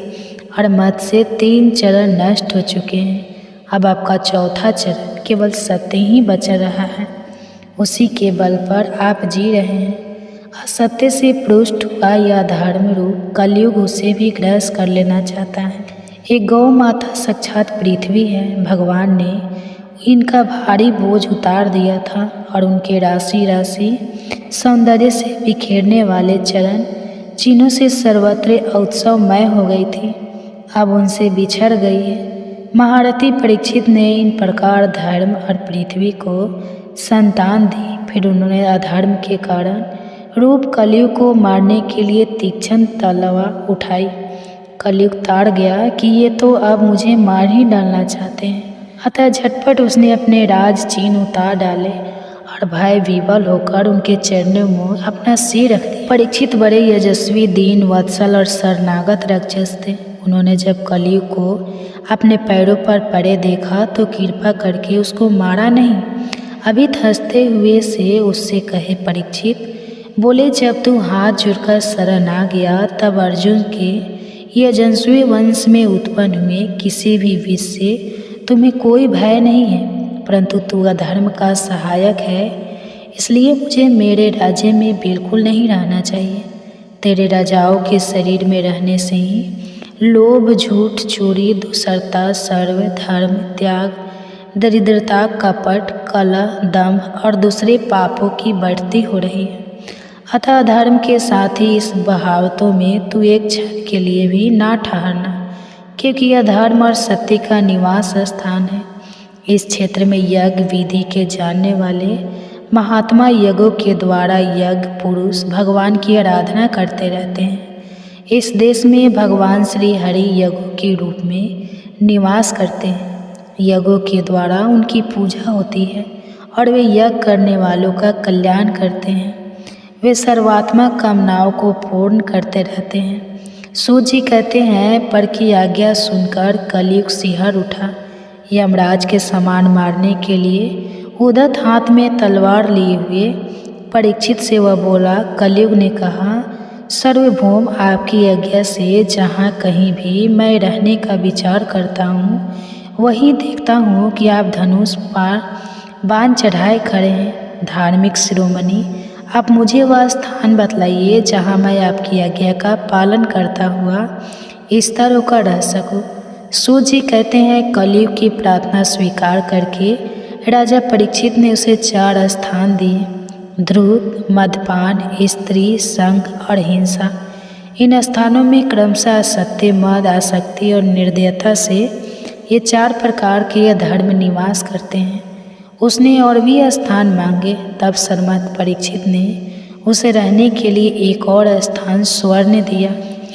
और मत से 3 चरण नष्ट हो चुके हैं। अब आपका 4था चरण केवल सत्य ही बचा रहा है। उसी के बल पर आप जी रहे हैं। असत्य से पृष्ठ हुआ यह धर्म रूप कलयुग उसे भी ग्रस कर लेना चाहता है। एक गौ माता साक्षात पृथ्वी है। भगवान ने इनका भारी बोझ उतार दिया था और उनके राशि राशि सौंदर्य से बिखेरने वाले चरण चिन्हों से सर्वत्र उत्सवमय हो गई थी, अब उनसे बिछड़ गई है। महारथी परीक्षित ने इन प्रकार धर्म और पृथ्वी को संतान दी। फिर उन्होंने अधर्म के कारण रूप कलयुग को मारने के लिए तीक्ष्ण तलवार उठाई। कलयुग ताड़ गया कि ये तो अब मुझे मार ही डालना चाहते हैं। अतः झटपट उसने अपने राज चिन्ह उतार डाले और भय विवल होकर उनके चरणों में अपना सिर रख दिया। परीक्षित बड़े यशस्वी, दीन, वत्सल और शरणागत राक्षस थे। उन्होंने जब कलयुग को अपने पैरों पर पड़े देखा तो कृपा करके उसको मारा नहीं। अभी हंसते हुए से उससे कहे, परीक्षित बोले, जब तू हाथ जुड़कर शरण आ गया तब अर्जुन के यशस्वी वंश में उत्पन्न हुए किसी भी विष से तुम्हें कोई भय नहीं है, परंतु तू अधर्म का सहायक है, इसलिए मुझे मेरे राज्य में बिल्कुल नहीं रहना चाहिए। तेरे राजाओं के शरीर में रहने से ही लोभ, झूठ, चोरी, दुष्टता, सर्व, धर्म त्याग, दरिद्रता, कपट, कलह, दंभ और दूसरे पापों की बढ़ती हो रही है। अतः धर्म के साथ ही इस बहावतों में तू एक क्षण के लिए भी ना ठहरना, क्योंकि यह धर्म और सत्य का निवास स्थान है। इस क्षेत्र में यज्ञ विधि के जानने वाले महात्मा यज्ञों के द्वारा यज्ञ पुरुष भगवान की आराधना करते रहते हैं। इस देश में भगवान श्री हरि यज्ञों के रूप में निवास करते हैं। यज्ञों के द्वारा उनकी पूजा होती है और वे यज्ञ करने वालों का कल्याण करते हैं। वे सर्वात्मक कामनाओं को पूर्ण करते रहते हैं। सूत जी कहते हैं, पर की आज्ञा सुनकर कलयुग सिहर उठा। यमराज के समान मारने के लिए उद्धत हाथ में तलवार लिए हुए परीक्षित से वह बोला। कलयुग ने कहा, सर्वभौम, आपकी आज्ञा से जहाँ कहीं भी मैं रहने का विचार करता हूँ वहीं देखता हूँ कि आप धनुष पार बाण चढ़ाए खड़े हैं। धार्मिक शिरोमणि, आप मुझे वह स्थान बतलाइए जहाँ मैं आपकी आज्ञा का पालन करता हुआ इस तरह होकर रह सकूँ। सूत जी कहते हैं, कलयुग की प्रार्थना स्वीकार करके राजा परीक्षित ने उसे 4 स्थान दिए: ध्रुत, मदपान, स्त्री, संग और हिंसा। इन स्थानों में क्रमशः सत्य, मद, आसक्ति और निर्दयता से ये 4 प्रकार के धर्म निवास करते हैं। उसने और भी स्थान मांगे, तब शर्मत परीक्षित ने उसे रहने के लिए एक और स्थान स्वर्ण दिया।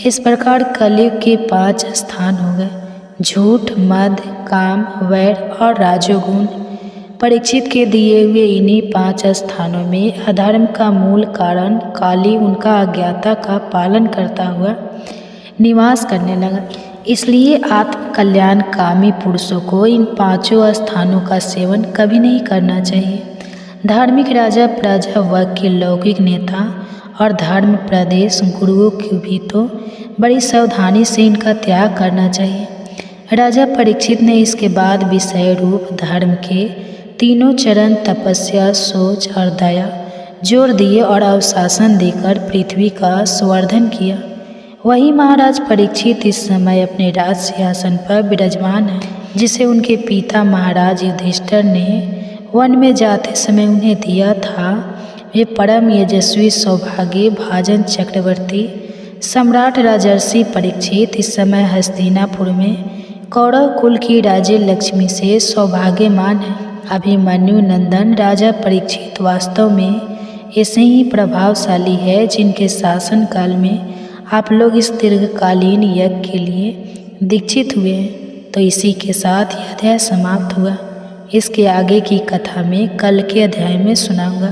इस प्रकार कलयुग के 5 स्थान हो गए: झूठ, मद, काम, वैर और राजोगुण। परीक्षित के दिए हुए इन्हीं 5 स्थानों में अधर्म का मूल कारण काली उनका अज्ञाता का पालन करता हुआ निवास करने लगा। इसलिए आत्म कल्याण कामी पुरुषों को इन 5 स्थानों का सेवन कभी नहीं करना चाहिए। धार्मिक राजा, प्रजा वर्ग के लौकिक नेता और धर्म प्रदेश गुरुओं की भी तो बड़ी सावधानी से इनका त्याग करना चाहिए। राजा परीक्षित ने इसके बाद विषय रूप धर्म के तीनों चरण तपस्या, सोच और दया जोर दिए और अवशासन देकर पृथ्वी का संवर्धन किया। वही महाराज परीक्षित इस समय अपने राज सिंहासन पर विराजमान है, जिसे उनके पिता महाराज युधिष्ठिर ने वन में जाते समय उन्हें दिया था। वे परम यशस्वी सौभाग्य भाजन चक्रवर्ती सम्राट राजर्षि परीक्षित इस समय हस्तिनापुर में कौरव कुल की राज्य लक्ष्मी से सौभाग्यमान है। अभिमन्यु नंदन राजा परीक्षित वास्तव में ऐसे ही प्रभावशाली है जिनके शासन काल में आप लोग इस दीर्घकालीन यज्ञ के लिए दीक्षित हुए हैं। तो इसी के साथ यह अध्याय समाप्त हुआ। इसके आगे की कथा में कल के अध्याय में सुनाऊंगा।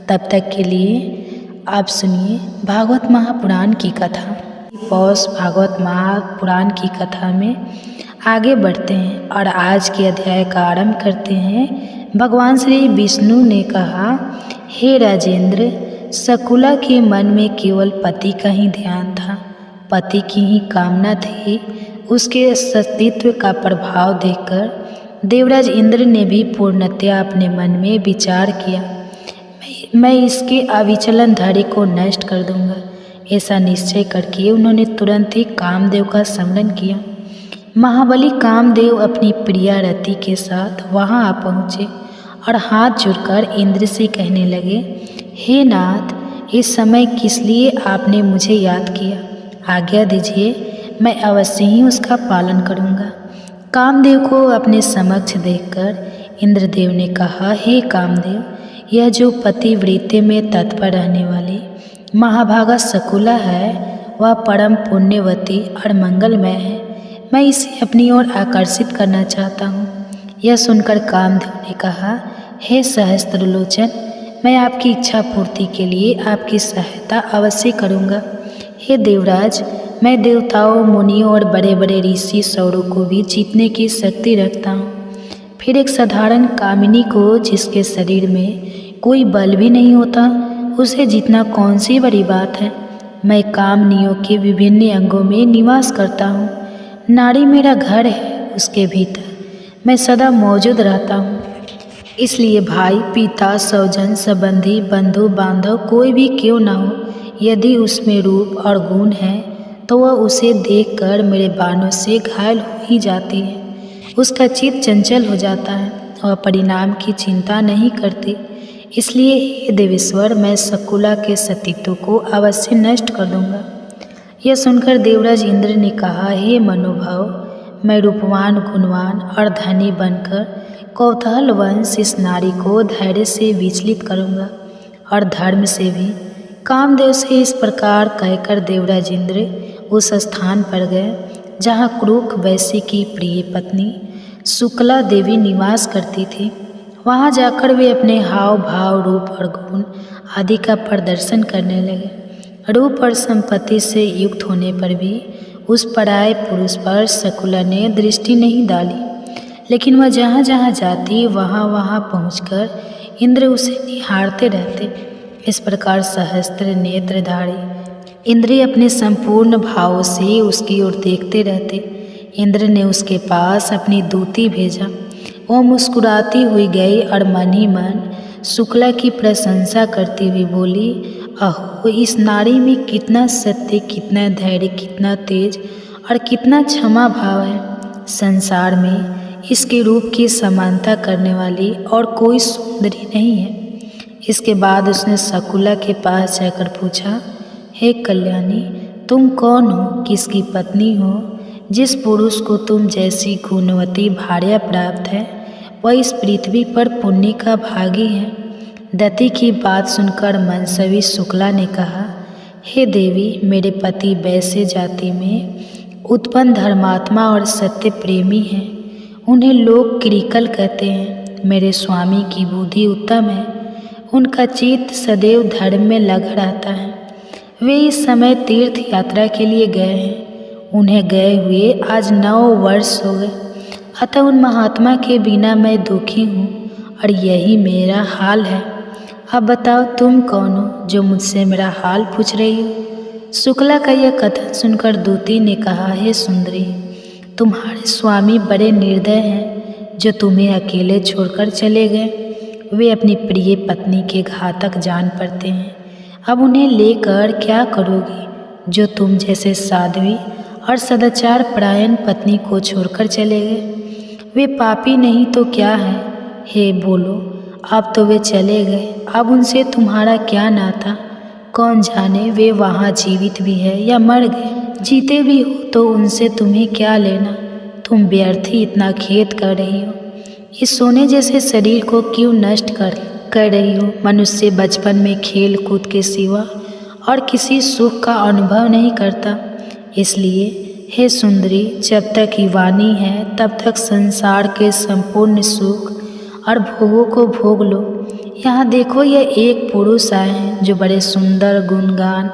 तब तक के लिए आप सुनिए भागवत महापुराण की कथा। पौष भागवत महापुराण की कथा में आगे बढ़ते हैं और आज के अध्याय का आरंभ करते हैं। भगवान श्री विष्णु ने कहा, हे राजेंद्र, शकुला के मन में केवल पति का ही ध्यान था, पति की ही कामना थी। उसके अस्तित्व का प्रभाव देखकर देवराज इंद्र ने भी पूर्णतया अपने मन में विचार किया, मैं इसके अविचलन धैर्य को नष्ट कर दूंगा। ऐसा निश्चय करके उन्होंने तुरंत ही कामदेव का स्मरण किया। महाबली कामदेव अपनी प्रिया रति के साथ वहां आ पहुँचे और हाथ जोड़कर इंद्र से कहने लगे, हे नाथ, इस समय किस लिए आपने मुझे याद किया? आज्ञा दीजिए, मैं अवश्य ही उसका पालन करूंगा। कामदेव को अपने समक्ष देखकर इंद्रदेव ने कहा, हे कामदेव, यह जो पतिव्रते में तत्पर रहने वाली महाभागा शकुला है, वह परम पुण्यवती और मंगलमय है। मैं इसे अपनी ओर आकर्षित करना चाहता हूँ। यह सुनकर कामदेव ने कहा, हे सहस्त्रलोचन, मैं आपकी इच्छा पूर्ति के लिए आपकी सहायता अवश्य करूँगा। हे देवराज, मैं देवताओं, मुनियों और बड़े बड़े ऋषि सौरों को भी जीतने की शक्ति रखता हूँ। फिर एक साधारण कामिनी को, जिसके शरीर में कोई बल भी नहीं होता, उसे जीतना कौन सी बड़ी बात है। मैं कामनियों के विभिन्न अंगों में निवास करता हूँ। नारी मेरा घर है, उसके भीतर मैं सदा मौजूद रहता हूँ। इसलिए भाई, पिता, स्वजन, संबंधी, बंधु बांधव कोई भी क्यों न हो, यदि उसमें रूप और गुण है तो वह उसे देखकर मेरे बाणों से घायल हो ही जाती है। उसका चित्त चंचल हो जाता है और परिणाम की चिंता नहीं करती। इसलिए हे देवेश्वर, मैं शकुला के सतीत्व को अवश्य नष्ट कर दूंगा। यह सुनकर देवराज इंद्र ने कहा, हे मनोभाव, मैं रूपवान, गुणवान और धनी बनकर कौतूहल वंश इस नारी को धैर्य से विचलित करूंगा और धर्म से भी। कामदेव से इस प्रकार कहकर देवराज इंद्र उस स्थान पर गए जहाँ क्रूक वैश्य की प्रिय पत्नी शुक्ला देवी निवास करती थी। वहाँ जाकर वे अपने हाव भाव, रूप और गुण आदि का प्रदर्शन करने लगे। रूप और संपत्ति से युक्त होने पर भी उस पराये पुरुष पर शकुला ने दृष्टि नहीं डाली, लेकिन वह जहाँ जहाँ जाती वहाँ वहाँ पहुँचकर इंद्र उसे निहारते रहते। इस प्रकार सहस्त्र नेत्रधारी इंद्र अपने संपूर्ण भावों से उसकी ओर देखते रहते। इंद्र ने उसके पास अपनी दूती भेजा। वह मुस्कुराती हुई गई और मन ही मन शुक्ला की प्रशंसा करती हुई बोली, अहो, इस नारी में कितना सत्य, कितना धैर्य, कितना तेज और कितना क्षमा भाव है। संसार में इसके रूप की समानता करने वाली और कोई सुंदरी नहीं है। इसके बाद उसने शकुला के पास जाकर पूछा, हे कल्याणी, तुम कौन हो, किसकी पत्नी हो? जिस पुरुष को तुम जैसी गुणवती भार्या प्राप्त है, वह इस पृथ्वी पर पुण्य का भागी है। दति की बात सुनकर मनसवी शुक्ला ने कहा, हे देवी, मेरे पति वैश्य जाति में उत्पन्न धर्मात्मा और सत्य प्रेमी हैं। उन्हें लोग किरिकल कहते हैं। मेरे स्वामी की बुद्धि उत्तम है। उनका चित्त सदैव धर्म में लगा रहता है। वे इस समय तीर्थ यात्रा के लिए गए हैं। उन्हें गए हुए आज 9 वर्ष हो गए। अतः उन महात्मा के बिना मैं दुखी हूँ और यही मेरा हाल है। अब बताओ तुम कौन हो जो मुझसे मेरा हाल पूछ रही हो? शुक्ला का यह कथन सुनकर दूती ने कहा, हे सुंदरी, तुम्हारे स्वामी बड़े निर्दय हैं जो तुम्हें अकेले छोड़कर चले गए। वे अपनी प्रिय पत्नी के घातक जान पड़ते हैं। अब उन्हें लेकर क्या करोगी जो तुम जैसे साध्वी और सदाचार परायण पत्नी को छोड़कर चले गए? वे पापी नहीं तो क्या है? हे बोलो, अब तो वे चले गए। अब उनसे तुम्हारा क्या नाता? कौन जाने वे वहाँ जीवित भी है या मर गए। जीते भी हो तो उनसे तुम्हें क्या लेना? तुम व्यर्थ ही इतना खेद कर रही हो। इस सोने जैसे शरीर को क्यों नष्ट कर रही हो? मनुष्य बचपन में खेल कूद के सिवा और किसी सुख का अनुभव नहीं करता। इसलिए हे सुंदरी, जब तक युवानी है तब तक संसार के संपूर्ण सुख और भोगों को भोग लो। यहाँ देखो, यह एक पुरुष आए हैं जो बड़े सुंदर, गुणगान,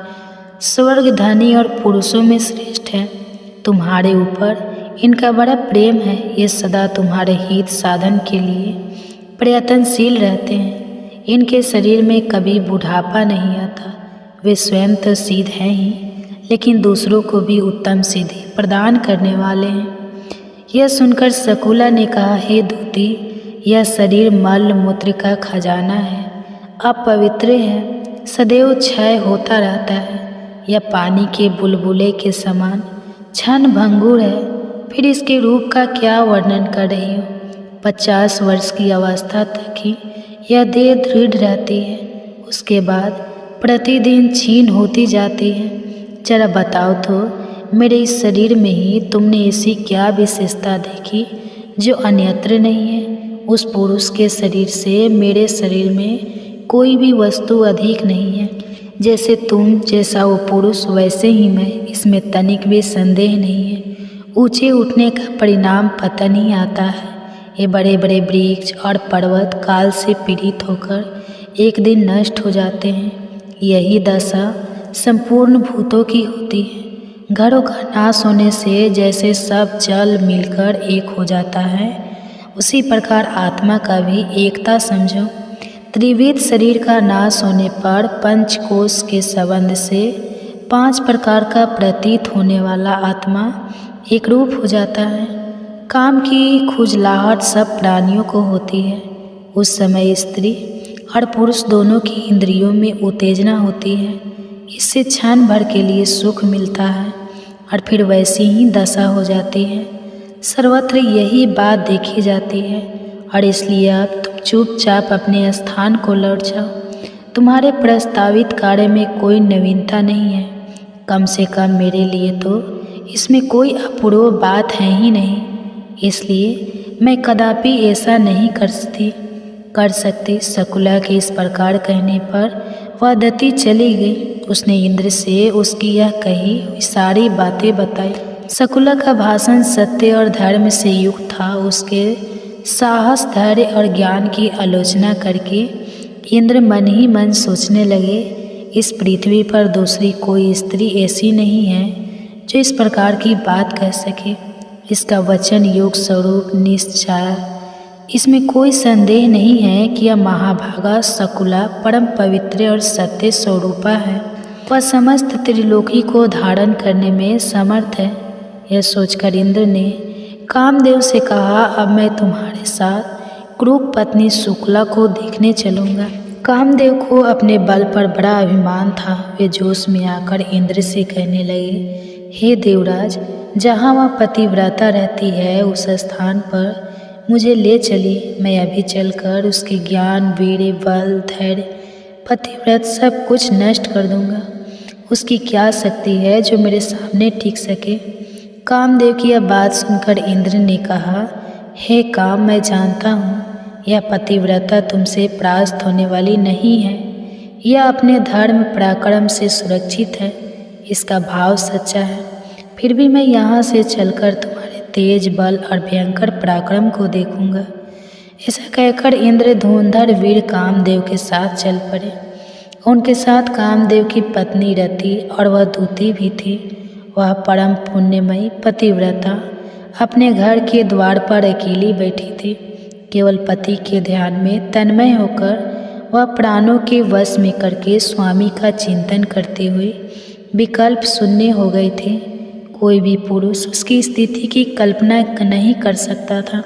स्वर्ग धनी और पुरुषों में श्रेष्ठ है। तुम्हारे ऊपर इनका बड़ा प्रेम है। ये सदा तुम्हारे हित साधन के लिए प्रयत्नशील रहते हैं। इनके शरीर में कभी बुढ़ापा नहीं आता। वे स्वयं तो सिद्ध हैं ही, लेकिन दूसरों को भी उत्तम सिद्धि प्रदान करने वाले हैं। यह सुनकर शकुला ने कहा, हे दूती, यह शरीर मल मूत्र का खजाना है, अपवित्र है, सदैव क्षय होता रहता है। यह पानी के बुलबुले के समान क्षण भंगुर है। फिर इसके रूप का क्या वर्णन कर रही हो? 50 वर्ष की अवस्था तक ही यह देह दृढ़ रहती है, उसके बाद प्रतिदिन क्षीण होती जाती है। जरा बताओ तो, मेरे इस शरीर में ही तुमने ऐसी क्या विशेषता देखी जो अन्यत्र नहीं है? उस पुरुष के शरीर से मेरे शरीर में कोई भी वस्तु अधिक नहीं है। जैसे तुम, जैसा वो पुरुष, वैसे ही मैं, इसमें तनिक भी संदेह नहीं है। ऊंचे उठने का परिणाम पतन ही आता है। ये बड़े बड़े वृक्ष और पर्वत काल से पीड़ित होकर एक दिन नष्ट हो जाते हैं। यही दशा संपूर्ण भूतों की होती है। घरों का नाश होने से जैसे सब जल मिलकर एक हो जाता है, उसी प्रकार आत्मा का भी एकता समझो। त्रिविध शरीर का नाश होने पर पंचकोश के संबंध से 5 प्रकार का प्रतीत होने वाला आत्मा एक रूप हो जाता है। काम की खुजलाहट सब प्राणियों को होती है। उस समय स्त्री और पुरुष दोनों की इंद्रियों में उत्तेजना होती है। इससे क्षण भर के लिए सुख मिलता है और फिर वैसी ही दशा हो जाती है। सर्वत्र यही बात देखी जाती है और इसलिए अब तुम चुपचाप अपने स्थान को लौट जाओ। तुम्हारे प्रस्तावित कार्य में कोई नवीनता नहीं है। कम से कम मेरे लिए तो इसमें कोई अपूर्व बात है ही नहीं। इसलिए मैं कदापि ऐसा नहीं कर सकती। शकुला के इस प्रकार कहने पर वह दति चली गई। उसने इंद्र से उसकी यह कही हुई सारी बातें बताई। शकुला का भाषण सत्य और धर्म से युक्त था। उसके साहस, धैर्य और ज्ञान की आलोचना करके इंद्र मन ही मन सोचने लगे, इस पृथ्वी पर दूसरी कोई स्त्री ऐसी नहीं है जो इस प्रकार की बात कह सके। इसका वचन योग स्वरूप निश्चय। इसमें कोई संदेह नहीं है कि यह महाभागा शकुला परम पवित्र और सत्य स्वरूपा है। वह समस्त त्रिलोकी को धारण करने में समर्थ है। यह सोचकर इंद्र ने कामदेव से कहा, अब मैं तुम्हारे साथ क्रूप पत्नी शुक्ला को देखने चलूँगा। कामदेव को अपने बल पर बड़ा अभिमान था। वे जोश में आकर इंद्र से कहने लगे, हे देवराज, जहाँ वह पतिव्रता रहती है उस स्थान पर मुझे ले चलिए। मैं अभी चलकर उसके ज्ञान, वीर्य, बल, धैर्य, पतिव्रत सब कुछ नष्ट कर दूंगा। उसकी क्या शक्ति है जो मेरे सामने टिक सके? कामदेव की यह बात सुनकर इंद्र ने कहा, हे काम, मैं जानता हूँ यह पतिव्रता तुमसे परास्त होने वाली नहीं है। यह अपने धर्म पराक्रम से सुरक्षित है, इसका भाव सच्चा है। फिर भी मैं यहाँ से चलकर तुम्हारे तेज बल और भयंकर पराक्रम को देखूंगा। ऐसा कहकर इंद्र धुंधर वीर कामदेव के साथ चल पड़े। उनके साथ कामदेव की पत्नी रति और वह दूती भी थी। वह परम पुण्यमयी पतिव्रता अपने घर के द्वार पर अकेली बैठी थी। केवल पति के ध्यान में तन्मय होकर वह प्राणों के वश में करके स्वामी का चिंतन करते हुए विकल्प शून्य हो गए थे। कोई भी पुरुष उसकी स्थिति की कल्पना नहीं कर सकता था।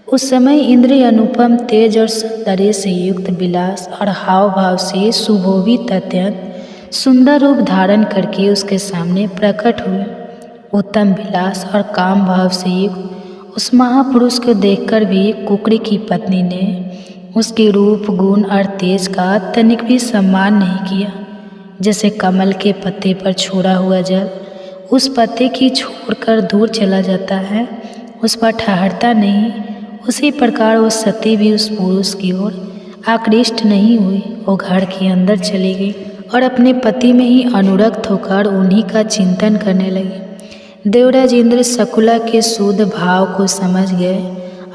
उस समय इंद्र अनुपम तेज और सौंदर्य से युक्त विलास और हाव भाव से सुशोभित अत्यंत सुंदर रूप धारण करके उसके सामने प्रकट हुए। उत्तम विलास और काम भाव से युक्त उस महापुरुष को देखकर भी कुकड़ी की पत्नी ने उसके रूप गुण और तेज का तनिक भी सम्मान नहीं किया। जैसे कमल के पत्ते पर छोड़ा हुआ जल उस पत्ते की छोड़कर दूर चला जाता है, उस पर ठहरता नहीं, उसी प्रकार वो सती भी उस पुरुष की ओर आकृष्ट नहीं हुई। वो घर के अंदर चली गई और अपने पति में ही अनुरक्त होकर उन्हीं का चिंतन करने लगी। देवराज इंद्र शकुला के शुद्ध भाव को समझ गए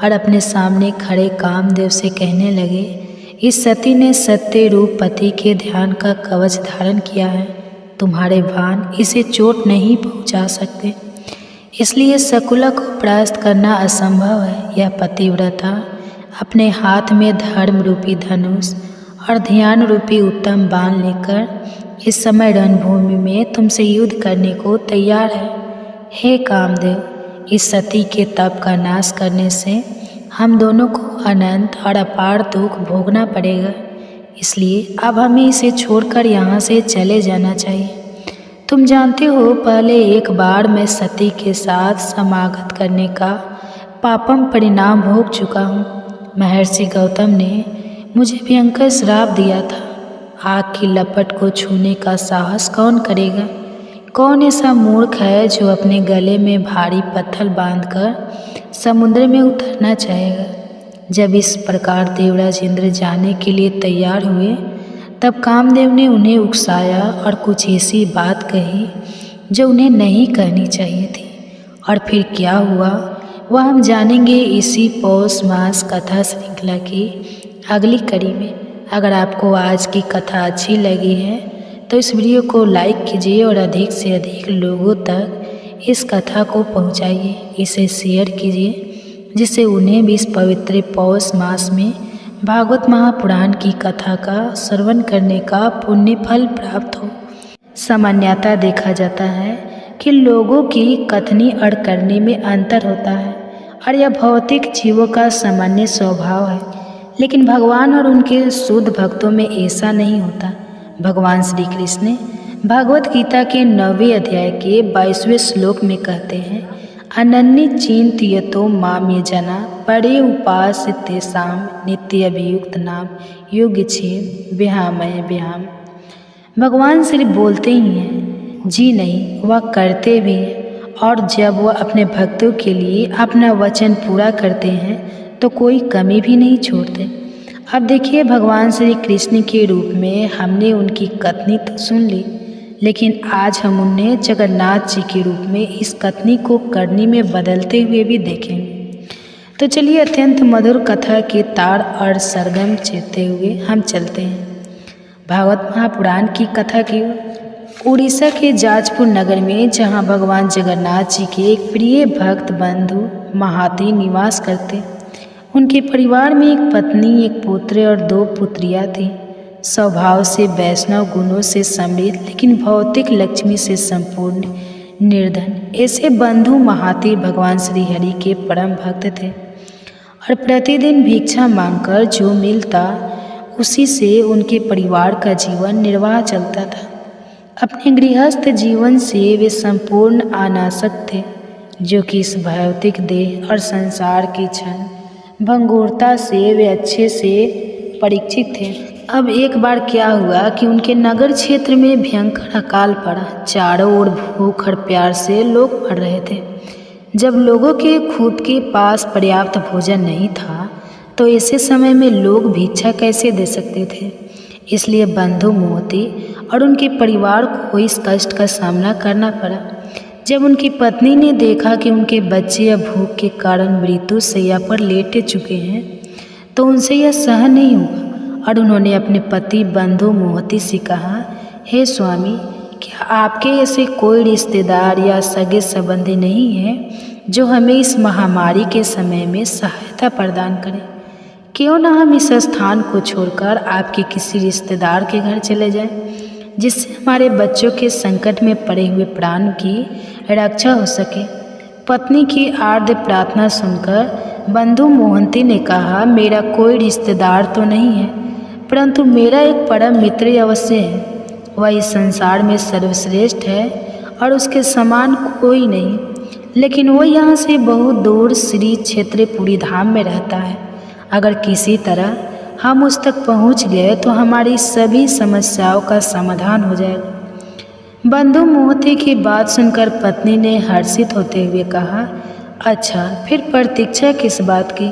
और अपने सामने खड़े कामदेव से कहने लगे, इस सती ने सत्य रूप पति के ध्यान का कवच धारण किया है। तुम्हारे बाण इसे चोट नहीं पहुंचा सकते, इसलिए शकुला को परास्त करना असंभव है। यह पतिव्रता अपने हाथ में धर्म रूपी धनुष और ध्यान रूपी उत्तम बाण लेकर इस समय रणभूमि में तुमसे युद्ध करने को तैयार है। हे कामदेव, इस सती के तप का नाश करने से हम दोनों को अनंत और अपार दुख भोगना पड़ेगा, इसलिए अब हमें इसे छोड़कर यहाँ से चले जाना चाहिए। तुम जानते हो, पहले एक बार मैं सती के साथ समागत करने का पापम परिणाम भोग चुका हूँ। महर्षि गौतम ने मुझे भयंकर श्राप दिया था। आग की लपट को छूने का साहस कौन करेगा? कौन ऐसा मूर्ख है जो अपने गले में भारी पत्थर बांधकर समुद्र में उतरना चाहेगा? जब इस प्रकार देवराज इंद्र जाने के लिए तैयार हुए, तब कामदेव ने उन्हें उकसाया और कुछ ऐसी बात कही जो उन्हें नहीं कहनी चाहिए थी। और फिर क्या हुआ वह हम जानेंगे इसी पौष मास कथा श्रृंखला की अगली कड़ी में। अगर आपको आज की कथा अच्छी लगी है तो इस वीडियो को लाइक कीजिए और अधिक से अधिक लोगों तक इस कथा को पहुंचाइए, इसे शेयर कीजिए, जिससे उन्हें भी इस पवित्र पौष मास में भागवत महापुराण की कथा का श्रवण करने का पुण्य फल प्राप्त हो। सामान्यतः देखा जाता है कि लोगों की कथनी और करनी में अंतर होता है और यह भौतिक जीवों का सामान्य स्वभाव है, लेकिन भगवान और उनके शुद्ध भक्तों में ऐसा नहीं होता। भगवान श्री कृष्ण भागवत गीता के 9वें अध्याय के 22वें श्लोक में कहते हैं, अनन्य चिंतयतो माम ये जना परे उपास तेषाम नित्य अभियुक्त नाम योग्य छेद विहामय विहाम। भगवान श्री बोलते ही हैं, जी नहीं, वह करते भी हैं, और जब वह अपने भक्तों के लिए अपना वचन पूरा करते हैं तो कोई कमी भी नहीं छोड़ते। अब देखिए, भगवान श्री कृष्ण के रूप में हमने उनकी कथनी तो सुन ली, लेकिन आज हम उन्हें जगन्नाथ जी के रूप में इस कथनी को करनी में बदलते हुए भी देखेंगे। तो चलिए, अत्यंत मधुर कथा के तार और सरगम चेते हुए हम चलते हैं भागवत महापुराण की कथा की ओर। उड़ीसा के जाजपुर नगर में, जहाँ भगवान जगन्नाथ जी के एक प्रिय भक्त बंधु महाती निवास करते, उनके परिवार में एक पत्नी, एक पुत्र और 2 पुत्रियाँ थीं। स्वभाव से वैष्णव गुणों से समृद्ध, लेकिन भौतिक लक्ष्मी से संपूर्ण निर्धन, ऐसे बंधु महाती भगवान श्री हरि के परम भक्त थे और प्रतिदिन भिक्षा मांगकर जो मिलता उसी से उनके परिवार का जीवन निर्वाह चलता था। अपने गृहस्थ जीवन से वे संपूर्ण अनासक्त थे, जो कि इस भौतिक देह और संसार की क्षण भंगुरता से वे अच्छे से परिचित थे। अब एक बार क्या हुआ कि उनके नगर क्षेत्र में भयंकर अकाल पड़ा। चारों ओर भूख और प्यार से लोग मर रहे थे। जब लोगों के खुद के पास पर्याप्त भोजन नहीं था तो ऐसे समय में लोग भिक्षा कैसे दे सकते थे। इसलिए बंधु मोहती और उनके परिवार को इस कष्ट का सामना करना पड़ा। जब उनकी पत्नी ने देखा कि उनके बच्चे या भूख के कारण मृत्यु शैया पर लेटे चुके हैं तो उनसे यह सहन नहीं हुआ और उन्होंने अपने पति बंधु मोहती से कहा, हे स्वामी, क्या आपके ऐसे कोई रिश्तेदार या सगे संबंधी नहीं है जो हमें इस महामारी के समय में सहायता प्रदान करें? क्यों ना हम इस स्थान को छोड़कर आपके किसी रिश्तेदार के घर चले जाएं, जिससे हमारे बच्चों के संकट में पड़े हुए प्राण की रक्षा हो सके। पत्नी की आर्द्र प्रार्थना सुनकर बंधु मोहंती ने कहा, मेरा कोई रिश्तेदार तो नहीं है, परंतु मेरा एक परम मित्र अवश्य है। वह इस संसार में सर्वश्रेष्ठ है और उसके समान कोई नहीं, लेकिन वो यहाँ से बहुत दूर श्री क्षेत्रपुरी धाम में रहता है। अगर किसी तरह हम उस तक पहुँच गए तो हमारी सभी समस्याओं का समाधान हो जाएगा। बंधु मोहती की बात सुनकर पत्नी ने हर्षित होते हुए कहा, अच्छा, फिर प्रतीक्षा किस बात की?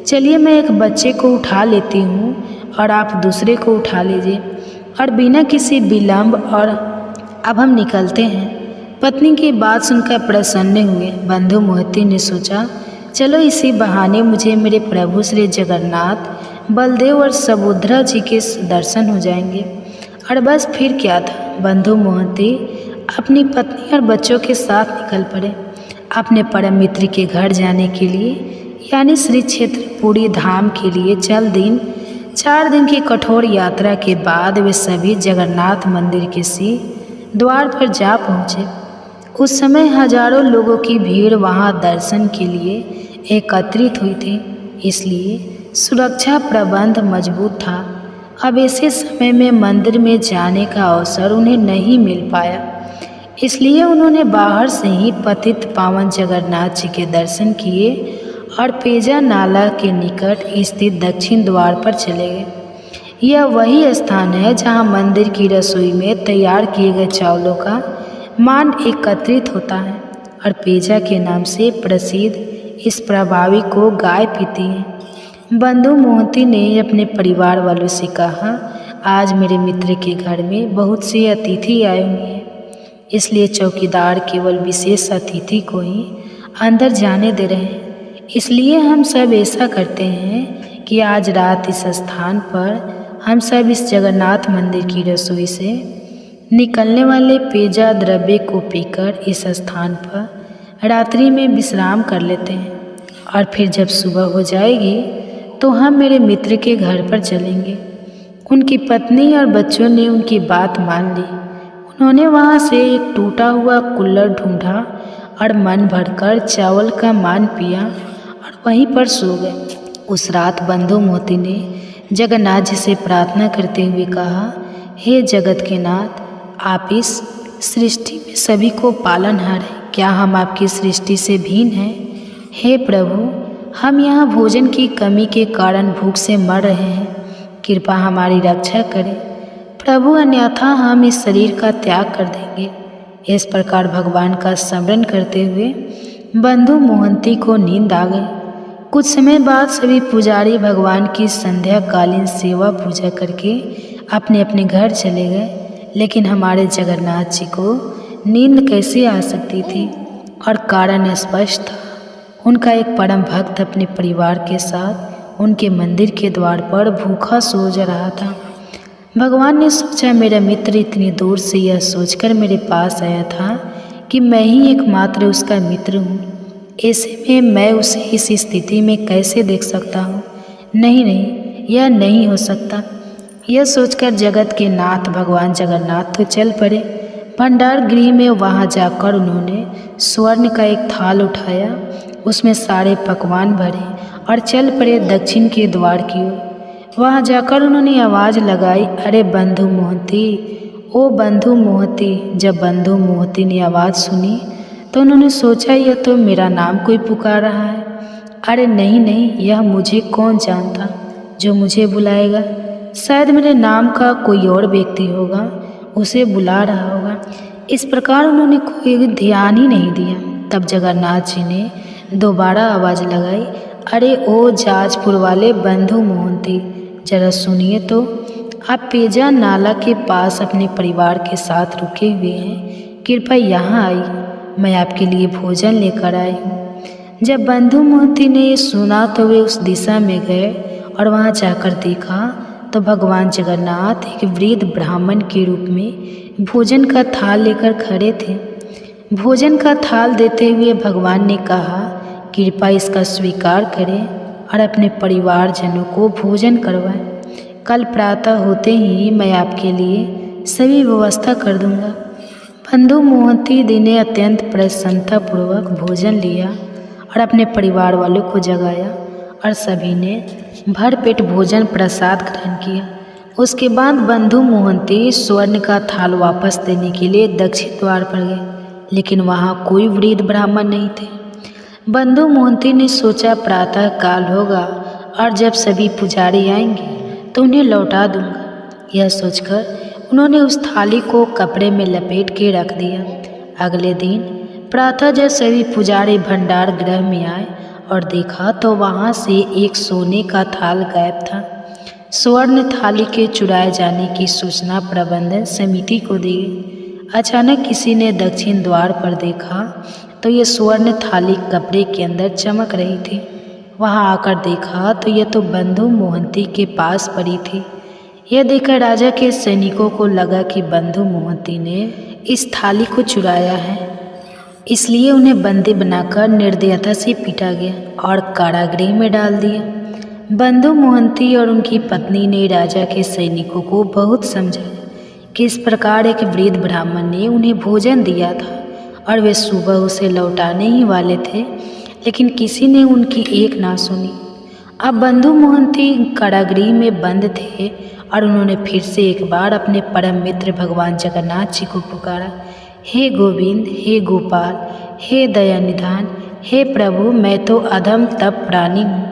चलिए मैं एक बच्चे को उठा लेती हूँ और आप दूसरे को उठा लीजिए और बिना किसी विलंब और अब हम निकलते हैं। पत्नी की बात सुनकर प्रसन्न हुए बंधु मोहती ने सोचा, चलो इसी बहाने मुझे मेरे प्रभु श्री जगन्नाथ, बलदेव और सुभद्रा जी के दर्शन हो जाएंगे। और बस फिर क्या था, बंधु मोहती अपनी पत्नी और बच्चों के साथ निकल पड़े अपने परम मित्र के घर जाने के लिए, यानी श्री क्षेत्रपुरी धाम के लिए। 4 दिन की कठोर यात्रा के बाद वे सभी जगन्नाथ मंदिर के द्वार पर जा पहुँचे। उस समय हजारों लोगों की भीड़ वहां दर्शन के लिए एकत्रित हुई थी, इसलिए सुरक्षा प्रबंध मजबूत था। अब ऐसे समय में मंदिर में जाने का अवसर उन्हें नहीं मिल पाया, इसलिए उन्होंने बाहर से ही पतित पावन जगन्नाथ जी के दर्शन किए और पेजा नाला के निकट स्थित दक्षिण द्वार पर चले गए। यह वही स्थान है जहां मंदिर की रसोई में तैयार किए गए चावलों का मान एकत्रित होता है और पेजा के नाम से प्रसिद्ध इस प्रभावी को गाय पीती है। बंधु मोहती ने अपने परिवार वालों से कहा, आज मेरे मित्र के घर में बहुत से अतिथि आए हुए हैं, इसलिए चौकीदार केवल विशेष अतिथि को ही अंदर जाने दे रहे हैं। इसलिए हम सब ऐसा करते हैं कि आज रात इस स्थान पर हम सब इस जगन्नाथ मंदिर की रसोई से निकलने वाले पेजा द्रव्य को पीकर इस स्थान पर रात्रि में विश्राम कर लेते हैं और फिर जब सुबह हो जाएगी तो हम मेरे मित्र के घर पर चलेंगे। उनकी पत्नी और बच्चों ने उनकी बात मान ली। उन्होंने वहाँ से एक टूटा हुआ कुल्हड़ ढूंढा और मन भरकर चावल का मान पिया और वहीं पर सो गए। उस रात बंधु मोती ने जगन्नाथ जी से प्रार्थना करते हुए कहा, हे जगत के नाथ, आप इस सृष्टि में सभी को पालनहार हैं, क्या हम आपकी सृष्टि से भिन्न हैं? हे प्रभु, हम यहाँ भोजन की कमी के कारण भूख से मर रहे हैं, कृपा हमारी रक्षा करें प्रभु, अन्यथा हम इस शरीर का त्याग कर देंगे। इस प्रकार भगवान का स्मरण करते हुए बंधु मोहंती को नींद आ गई। कुछ समय बाद सभी पुजारी भगवान की संध्याकालीन सेवा पूजा करके अपने अपने घर चले गए, लेकिन हमारे जगन्नाथ जी को नींद कैसे आ सकती थी और कारण स्पष्ट था। उनका एक परम भक्त अपने परिवार के साथ उनके मंदिर के द्वार पर भूखा सो जा रहा था। भगवान ने सोचा, मेरा मित्र इतनी दूर से यह सोचकर मेरे पास आया था कि मैं ही एकमात्र उसका मित्र हूँ, ऐसे में मैं उसे इस स्थिति में कैसे देख सकता हूँ? नहीं, यह नहीं हो सकता। यह सोचकर जगत के नाथ भगवान जगन्नाथ तो चल पड़े भंडार गृह में। वहाँ जाकर उन्होंने स्वर्ण का एक थाल उठाया, उसमें सारे पकवान भरे और चल पड़े दक्षिण के द्वार की ओर। वहाँ जाकर उन्होंने आवाज़ लगाई, अरे बंधु मोहती, ओ बंधु मोहती। जब बंधु मोहती ने आवाज़ सुनी तो उन्होंने सोचा, यह तो मेरा नाम कोई पुकार रहा है। अरे नहीं, यह मुझे कौन जानता जो मुझे बुलाएगा? शायद मेरे नाम का कोई और व्यक्ति होगा, उसे बुला रहा होगा। इस प्रकार उन्होंने कोई ध्यान ही नहीं दिया। तब जगन्नाथ जी ने दोबारा आवाज़ लगाई, अरे ओ जाजपुर वाले बंधु मोहंती, जरा सुनिए तो। आप पेजा नाला के पास अपने परिवार के साथ रुके हुए हैं, कृपया यहाँ आइए, मैं आपके लिए भोजन लेकर आई हूँ। जब बंधु मोहंती ने ये सुना तो वे उस दिशा में गए और वहाँ जाकर देखा तो भगवान जगन्नाथ एक वृद्ध ब्राह्मण के रूप में भोजन का थाल लेकर खड़े थे। भोजन का थाल देते हुए भगवान ने कहा, कृपया इसका स्वीकार करें और अपने परिवारजनों को भोजन करवाएं। कल प्रातः होते ही मैं आपके लिए सभी व्यवस्था कर दूंगा। बंधु मोहंती ने अत्यंत प्रसन्नतापूर्वक भोजन लिया और अपने परिवार वालों को जगाया और सभी ने भरपेट भोजन प्रसाद ग्रहण किया। उसके बाद बंधु मोहंती स्वर्ण का थाल वापस देने के लिए दक्षिण द्वार पर गए, लेकिन वहाँ कोई वृद्ध ब्राह्मण नहीं थे। बंधु मोहंती ने सोचा प्रातः काल होगा और जब सभी पुजारी आएंगे तो उन्हें लौटा दूंगा। यह सोचकर उन्होंने उस थाली को कपड़े में लपेट के रख दिया। अगले दिन प्रातः जब सभी पुजारी भंडार गृह में आए और देखा तो वहाँ से एक सोने का थाल गायब था। स्वर्ण थाली के चुराए जाने की सूचना प्रबंधन समिति को दी गई। अचानक किसी ने दक्षिण द्वार पर देखा तो ये स्वर्ण थाली कपड़े के अंदर चमक रही थी। वहाँ आकर देखा तो यह तो बंधु मोहंती के पास पड़ी थी। यह देखकर राजा के सैनिकों को लगा कि बंधु मोहंती ने इस थाली को चुराया है, इसलिए उन्हें बंदी बनाकर निर्दयता से पीटा गया और कारागृह में डाल दिया। बंधु मोहंती और उनकी पत्नी ने राजा के सैनिकों को बहुत समझाया कि इस प्रकार एक वृद्ध ब्राह्मण ने उन्हें भोजन दिया था और वे सुबह उसे लौटाने ही वाले थे, लेकिन किसी ने उनकी एक ना सुनी। अब बंधु मोहंती कारागृह में बंद थे और उन्होंने फिर से एक बार अपने परम मित्र भगवान जगन्नाथ जी को पुकारा, हे गोविंद, हे गोपाल, हे दयानिधान, हे प्रभु, मैं तो अधम तप प्राणी हूँ।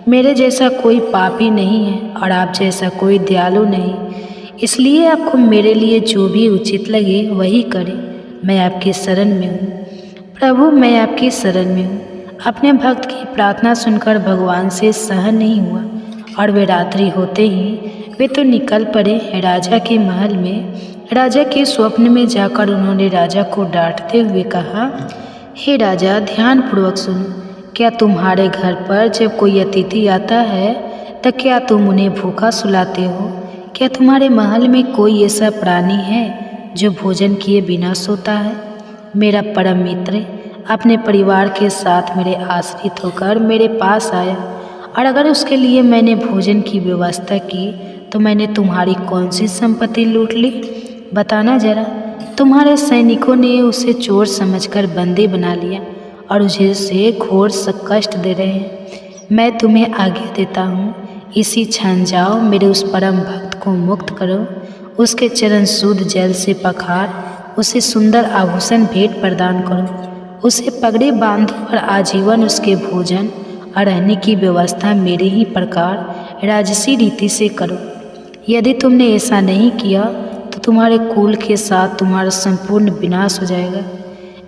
मेरे जैसा कोई पापी नहीं है और आप जैसा कोई दयालु नहीं, इसलिए आपको मेरे लिए जो भी उचित लगे वही करें। मैं आपकी शरण में हूँ प्रभु, मैं आपकी शरण में हूँ। अपने भक्त की प्रार्थना सुनकर भगवान से सहन नहीं हुआ और वे रात्रि होते ही वे तो निकल पड़े राजा के महल में। राजा के स्वप्न में जाकर उन्होंने राजा को डांटते हुए कहा, हे राजा, ध्यानपूर्वक सुनो। क्या तुम्हारे घर पर जब कोई अतिथि आता है तो क्या तुम उन्हें भूखा सुलाते हो? क्या तुम्हारे महल में कोई ऐसा प्राणी है जो भोजन किए बिना सोता है? मेरा परम मित्र अपने परिवार के साथ मेरे आश्रित होकर मेरे पास आया और अगर उसके लिए मैंने भोजन की व्यवस्था की तो मैंने तुम्हारी कौन सी संपत्ति लूट ली? बताना जरा। तुम्हारे सैनिकों ने उसे चोर समझकर बंदी बना लिया और उसे घोर कष्ट दे रहे हैं। मैं तुम्हें आज्ञा देता हूँ, इसी क्षण जाओ, मेरे उस परम भक्त को मुक्त करो, उसके चरण शुद्ध जल से पखार, उसे सुंदर आभूषण भेंट प्रदान करो, उसे पगड़ी बांधो और आजीवन उसके भोजन और रहने की व्यवस्था मेरे ही प्रकार राजसी रीति से करो। यदि तुमने ऐसा नहीं किया तो तुम्हारे कुल के साथ तुम्हारा संपूर्ण विनाश हो जाएगा।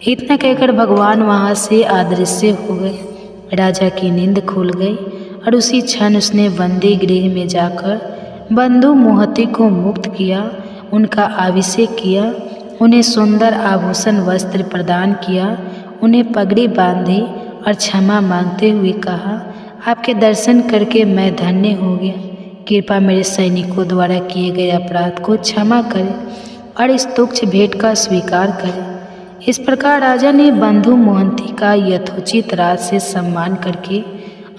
इतना कहकर भगवान वहाँ से अदृश्य हो गए। राजा की नींद खुल गई और उसी क्षण उसने बंदी गृह में जाकर बंधु मोहंती को मुक्त किया, उनका अभिषेक किया, उन्हें सुंदर आभूषण वस्त्र प्रदान किया, उन्हें पगड़ी बांधी और क्षमा मांगते हुए कहा, आपके दर्शन करके मैं धन्य हो गया। कृपा मेरे सैनिकों द्वारा किए गए अपराध को क्षमा करें और इस तुच्छ भेंट का स्वीकार करें। इस प्रकार राजा ने बंधु मोहंती का यथोचित राज से सम्मान करके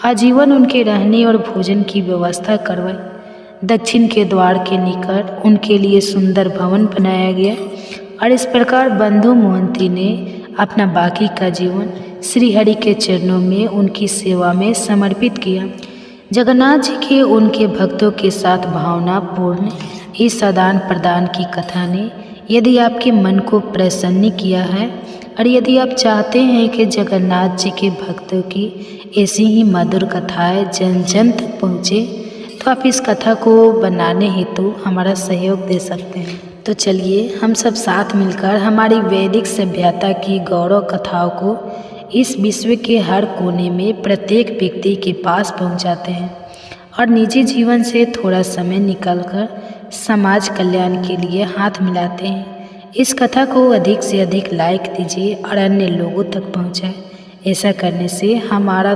आजीवन उनके रहने और भोजन की व्यवस्था करवाई। दक्षिण के द्वार के निकट उनके लिए सुंदर भवन बनाया गया और इस प्रकार बंधु मोहंती ने अपना बाकी का जीवन श्री हरि के चरणों में उनकी सेवा में समर्पित किया। जगन्नाथ जी के उनके भक्तों के साथ भावनापूर्ण इस आदान प्रदान की कथा ने यदि आपके मन को प्रसन्न किया है और यदि आप चाहते हैं कि जगन्नाथ जी के भक्तों की ऐसी ही मधुर कथाएं जन जन तक पहुँचे, तो आप इस कथा को बनाने हेतु हमारा सहयोग दे सकते हैं। तो चलिए हम सब साथ मिलकर हमारी वैदिक सभ्यता की गौरव कथाओं को इस विश्व के हर कोने में प्रत्येक व्यक्ति के पास पहुंचाते हैं और निजी जीवन से थोड़ा समय निकालकर समाज कल्याण के लिए हाथ मिलाते हैं। इस कथा को अधिक से अधिक लाइक दीजिए और अन्य लोगों तक पहुंचाएं। ऐसा करने से हमारा